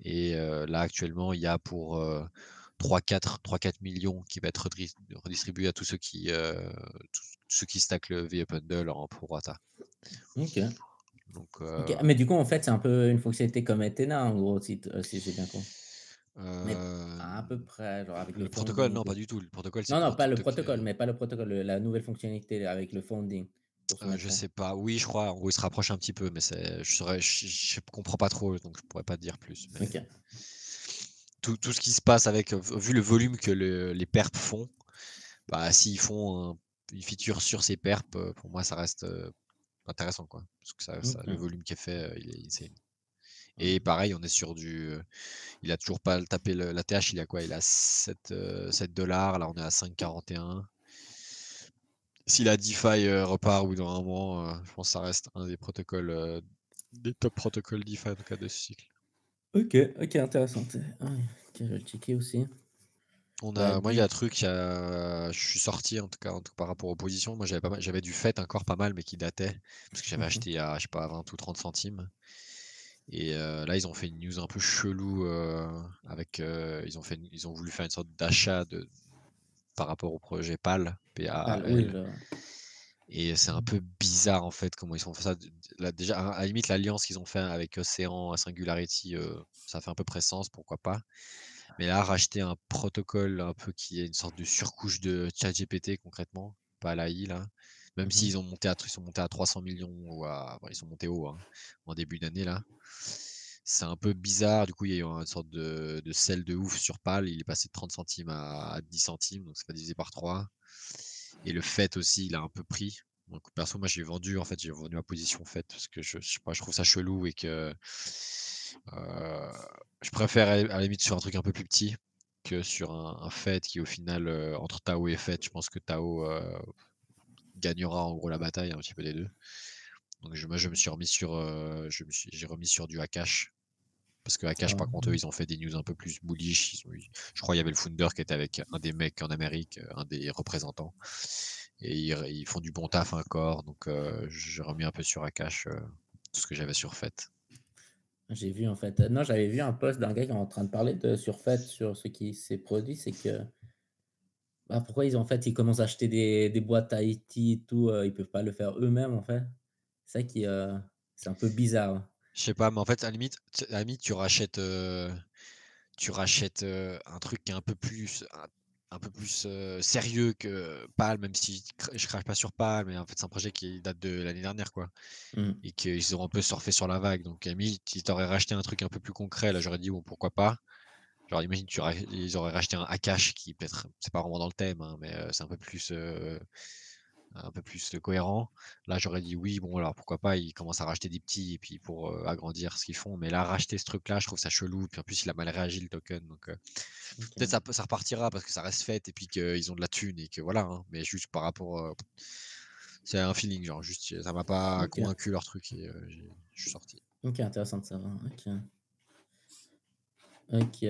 Et là, actuellement, il y a pour 3-4 millions qui va être redistribué à tous ceux qui stackent le VE Bundle en prorata. Ok. Donc, Mais du coup, en fait, c'est un peu une fonctionnalité comme Ethena, en gros, si j'ai bien compris. Mais à peu près, genre avec le protocole, funding. non, pas du tout. Le protocole, c'est Non, pour pas le TikTok. protocole, mais pas le protocole, la nouvelle fonctionnalité avec le funding. Pour se mettre Je sais pas. Oui, je crois. En gros, il se rapproche un petit peu, mais je comprends pas trop, donc je pourrais pas te dire plus. Mais Ok. tout ce qui se passe avec, vu le volume que les perps font, bah, s'ils font une feature sur ces perps, pour moi, ça reste intéressant, quoi. Parce que le volume qui est fait, il est insane. Et pareil, on est sur il a toujours pas tapé la TH, il a quoi? Il a 7 $, là on est à 5,41. Si la DeFi repart au bout d'un moment, je pense que ça reste un des protocoles, des top protocoles DeFi en tout cas de ce cycle. Ok, intéressant. Ok, je vais le checker aussi. Moi, il y a un truc, je suis sorti en tout cas par rapport aux positions. Moi, j'avais du fait encore pas mal, mais qui datait, parce que j'avais acheté à, je sais pas, 20 ou 30 centimes. Et là, ils ont fait une news un peu chelou avec, ils ont voulu faire une sorte d'achat par rapport au projet PAL, Ah, oui, PAL. Et c'est un peu bizarre en fait comment ils ont fait ça. Là, déjà, à la limite, l'alliance qu'ils ont fait avec Océan, Singularity, ça fait un peu sens, pourquoi pas. Mais là, racheter un protocole un peu qui est une sorte de surcouche de ChatGPT concrètement, pas l'AI là. Même s'ils ont ils sont montés à 300 millions ou ils sont montés haut en début d'année là. C'est un peu bizarre. Du coup, il y a eu une sorte de sell de ouf sur PAL. Il est passé de 30 centimes à 10 centimes, donc ça fait divisé par 3. Et le fait aussi, il a un peu pris. Donc perso, moi j'ai vendu ma position fait parce que je sais pas, je trouve ça chelou et que je préfère à la limite sur un truc un peu plus petit que sur un fait qui au final entre Tao et fait, je pense que Tao gagnera en gros la bataille un petit peu des deux. Donc moi je me suis remis sur j'ai remis sur du Akash. Parce que Akash, par contre, eux, ils ont fait des news un peu plus bullish. Je crois qu'il y avait le founder qui était avec un des mecs en Amérique, un des représentants. Et ils font du bon taf encore. Donc, j'ai remis un peu sur Akash tout ce que j'avais sur Fait. J'ai vu en fait. Non, j'avais vu un post d'un gars qui est en train de parler sur Fait, sur ce qui s'est produit. C'est que pourquoi ils commencent à acheter des boîtes Haïti et tout. Ils peuvent pas le faire eux-mêmes en fait. C'est ça qui c'est un peu bizarre. Je sais pas, mais en fait, à la limite tu rachètes un truc qui est un peu plus sérieux que PAL, même si je crache pas sur PAL, mais en fait c'est un projet qui date de l'année dernière quoi. Et qu'ils auront un peu surfé sur la vague. Donc à la limite, si t'aurais racheté un truc un peu plus concret, là j'aurais dit bon pourquoi pas. Genre imagine ils auraient racheté un Akash qui peut-être c'est pas vraiment dans le thème, hein, mais c'est un peu plus cohérent. Là, j'aurais dit oui, bon, alors pourquoi pas, ils commencent à racheter des petits et puis pour agrandir ce qu'ils font. Mais là, racheter ce truc-là, je trouve ça chelou. Puis en plus, il a mal réagi le token. Donc peut-être ça repartira parce que ça reste fait et puis qu'ils ont de la thune et que voilà. Hein, mais juste par rapport. C'est un feeling, genre, juste, ça m'a pas convaincu leur truc et je suis sorti. Ok, intéressant de savoir. Ok,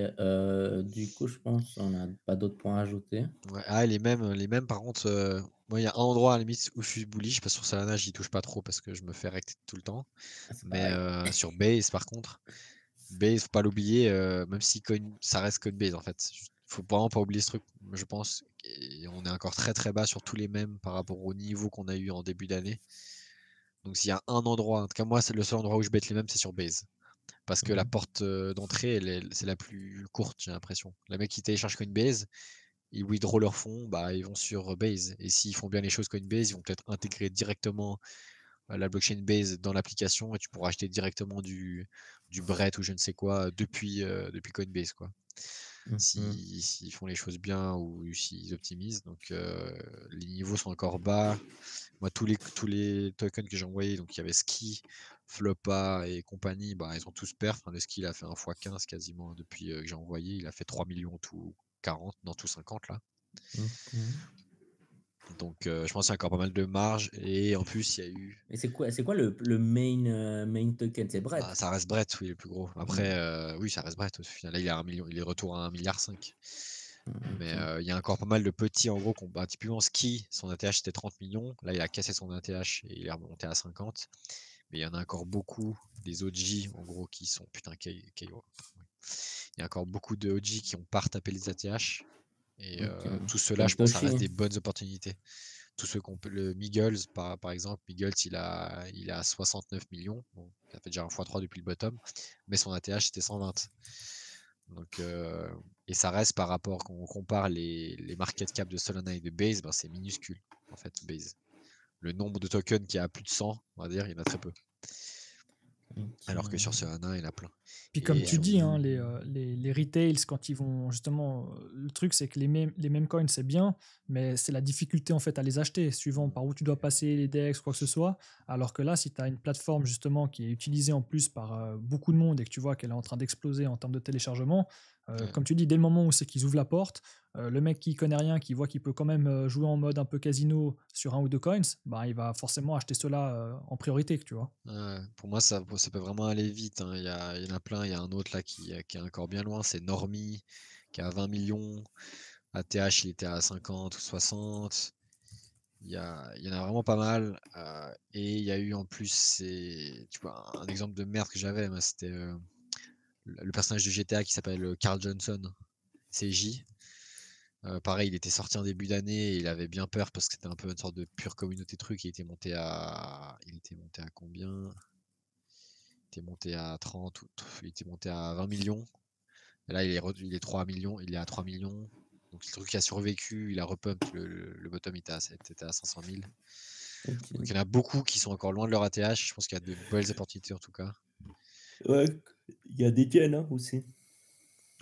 du coup, je pense qu'on n'a pas d'autres points à ajouter. Ouais, les mêmes, par contre, moi, il y a un endroit à la limite où je suis bullish, parce que sur Solana, j'y touche pas trop parce que je me fais recter tout le temps. Mais sur Base, par contre, Base, faut pas l'oublier, même si ça reste Coinbase en fait. Faut vraiment pas oublier ce truc, je pense. Et on est encore très très bas sur tous les mêmes par rapport au niveau qu'on a eu en début d'année. Donc s'il y a un endroit, en tout cas moi, c'est le seul endroit où je bête les mêmes, c'est sur Base. Parce que la porte d'entrée, c'est la plus courte, j'ai l'impression. Les mecs qui téléchargent Coinbase, ils withdraw leur fonds, ils vont sur Base. Et s'ils font bien les choses Coinbase, ils vont peut-être intégrer directement la blockchain Base dans l'application et tu pourras acheter directement du Brett ou je ne sais quoi depuis Coinbase quoi. S'ils font les choses bien ou s'ils optimisent. Donc les niveaux sont encore bas. Moi tous les tokens que j'ai envoyés, donc il y avait Ski, Flopa et compagnie, ils ont tous perf. Le Ski il a fait un x15 quasiment depuis que j'ai envoyé. Il a fait 3 millions tout 40, non tout 50 là. Donc je pense qu'il y a encore pas mal de marge et en plus il y a eu. Et c'est quoi le main token? C'est Brett? Ça reste Brett, oui, le plus gros. Après, oui, ça reste Brett au final. Là, il a 1 million, il est retour à 1,5 milliard. Mais il y a encore pas mal de petits en gros typiquement Ski, son ATH c'était 30 millions. Là, il a cassé son ATH et il est remonté à 50. Mais il y en a encore beaucoup des OG en gros qui sont. Putain, KO. Il y a encore beaucoup de OG qui ont pas retapé les ATH. Et tout cela, je pense que ça reste des bonnes opportunités. Tous ceux qu'on peut, le Miggles par exemple, Miggles il a 69 millions, bon, ça fait déjà un x3 depuis le bottom, mais son ATH c'était 120. Donc, et ça reste par rapport, quand on compare les market cap de Solana et de Base, c'est minuscule en fait Base. Le nombre de tokens qui a plus de 100, on va dire, il y en a très peu. Alors que sur Solana, il y en a plein. Puis comme tu dis, hein, les retails, quand ils vont justement, le truc c'est que les mêmes coins c'est bien, mais c'est la difficulté en fait à les acheter, suivant par où tu dois passer les DEX, quoi que ce soit. Alors que là, si tu as une plateforme justement qui est utilisée en plus par beaucoup de monde et que tu vois qu'elle est en train d'exploser en termes de téléchargement, comme tu dis, dès le moment où c'est qu'ils ouvrent la porte, le mec qui connaît rien, qui voit qu'il peut quand même jouer en mode un peu casino sur un ou deux coins, bah, il va forcément acheter cela en priorité, tu vois. Pour moi, ça peut vraiment aller vite. Hein. Il y en a plein. Il y a un autre là qui est encore bien loin. C'est Normie, qui a 20 millions. ATH, il était à 50 ou 60. Il y en a vraiment pas mal. Et il y a eu en plus, tu vois, un exemple de merde que j'avais, c'était le personnage de GTA qui s'appelle Carl Johnson, CJ. Pareil, il était sorti en début d'année et il avait bien peur parce que c'était un peu une sorte de pure communauté truc. Il était monté à combien? Il était monté à 30 il était monté à 20 millions. Et là, il est 3 millions, il est à 3 millions. Donc le truc a survécu, il a repump, le bottom était à 500 000. Ok. Donc il y en a beaucoup qui sont encore loin de leur ATH. Je pense qu'il y a de belles opportunités en tout cas. Ouais, il y a des tiennes hein, aussi.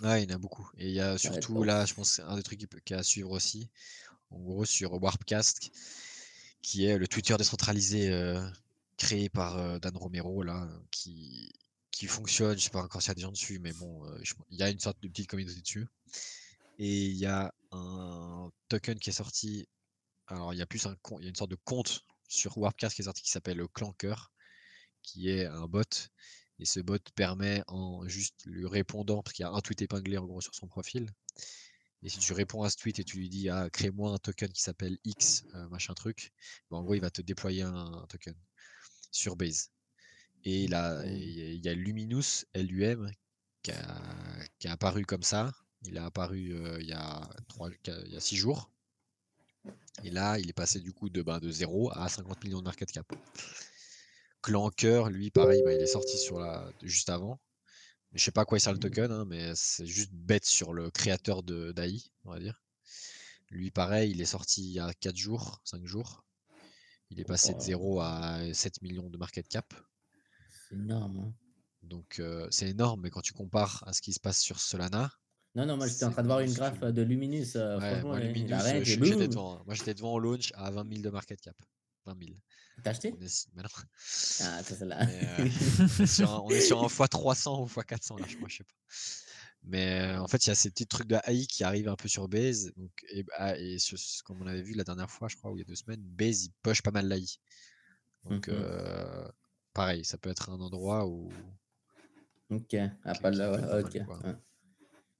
Ouais, il y en a beaucoup. Et il y a surtout là, je pense que c'est un des trucs qui est à suivre aussi. En gros, sur Warpcast, qui est le Twitter décentralisé créé par Dan Romero, là, qui fonctionne. Je sais pas encore s'il y a des gens dessus, mais bon, il y a une sorte de petite communauté dessus. Et il y a un token qui est sorti. Alors, il y a une sorte de compte sur Warpcast qui est sorti qui s'appelle Clanker, qui est un bot. Et ce bot permet, en juste lui répondant, parce qu'il y a un tweet épinglé en gros sur son profil, et si tu réponds à ce tweet et tu lui dis crée-moi un token qui s'appelle X, machin truc, en gros il va te déployer un token sur Base. Et là, il y a Luminous, LUM, qui a apparu comme ça. Il a apparu il y a 6 jours. Et là, il est passé du coup de 0 à 50 millions de market cap. Clanker, lui, pareil, il est sorti juste avant. Je sais pas à quoi il sert le token, hein, mais c'est juste bête sur le créateur d'AI, on va dire. Lui, pareil, il est sorti il y a 4 jours, 5 jours. Il est passé de 0 à 7 millions de market cap. C'est énorme. Hein. Donc, c'est énorme, mais quand tu compares à ce qui se passe sur Solana. Non, moi j'étais en train de voir une graphe de Luminous. Ouais, franchement, moi, Luminous, la range est j'étais boum. devant. Hein. Moi, j'étais devant au launch à 20 000 de market cap. 20 000. T'as acheté? Mais non. Ah, ça c'est là. On est sur un x300 ou x400 là, je crois, je sais pas. Mais en fait, il y a ces petits trucs de AI qui arrivent un peu sur Base. Donc, et comme on avait vu la dernière fois, je crois, ou il y a 2 semaines, Base, il push pas mal l'AI. Donc, pareil, ça peut être un endroit où. Ok, pas là, ouais, ok.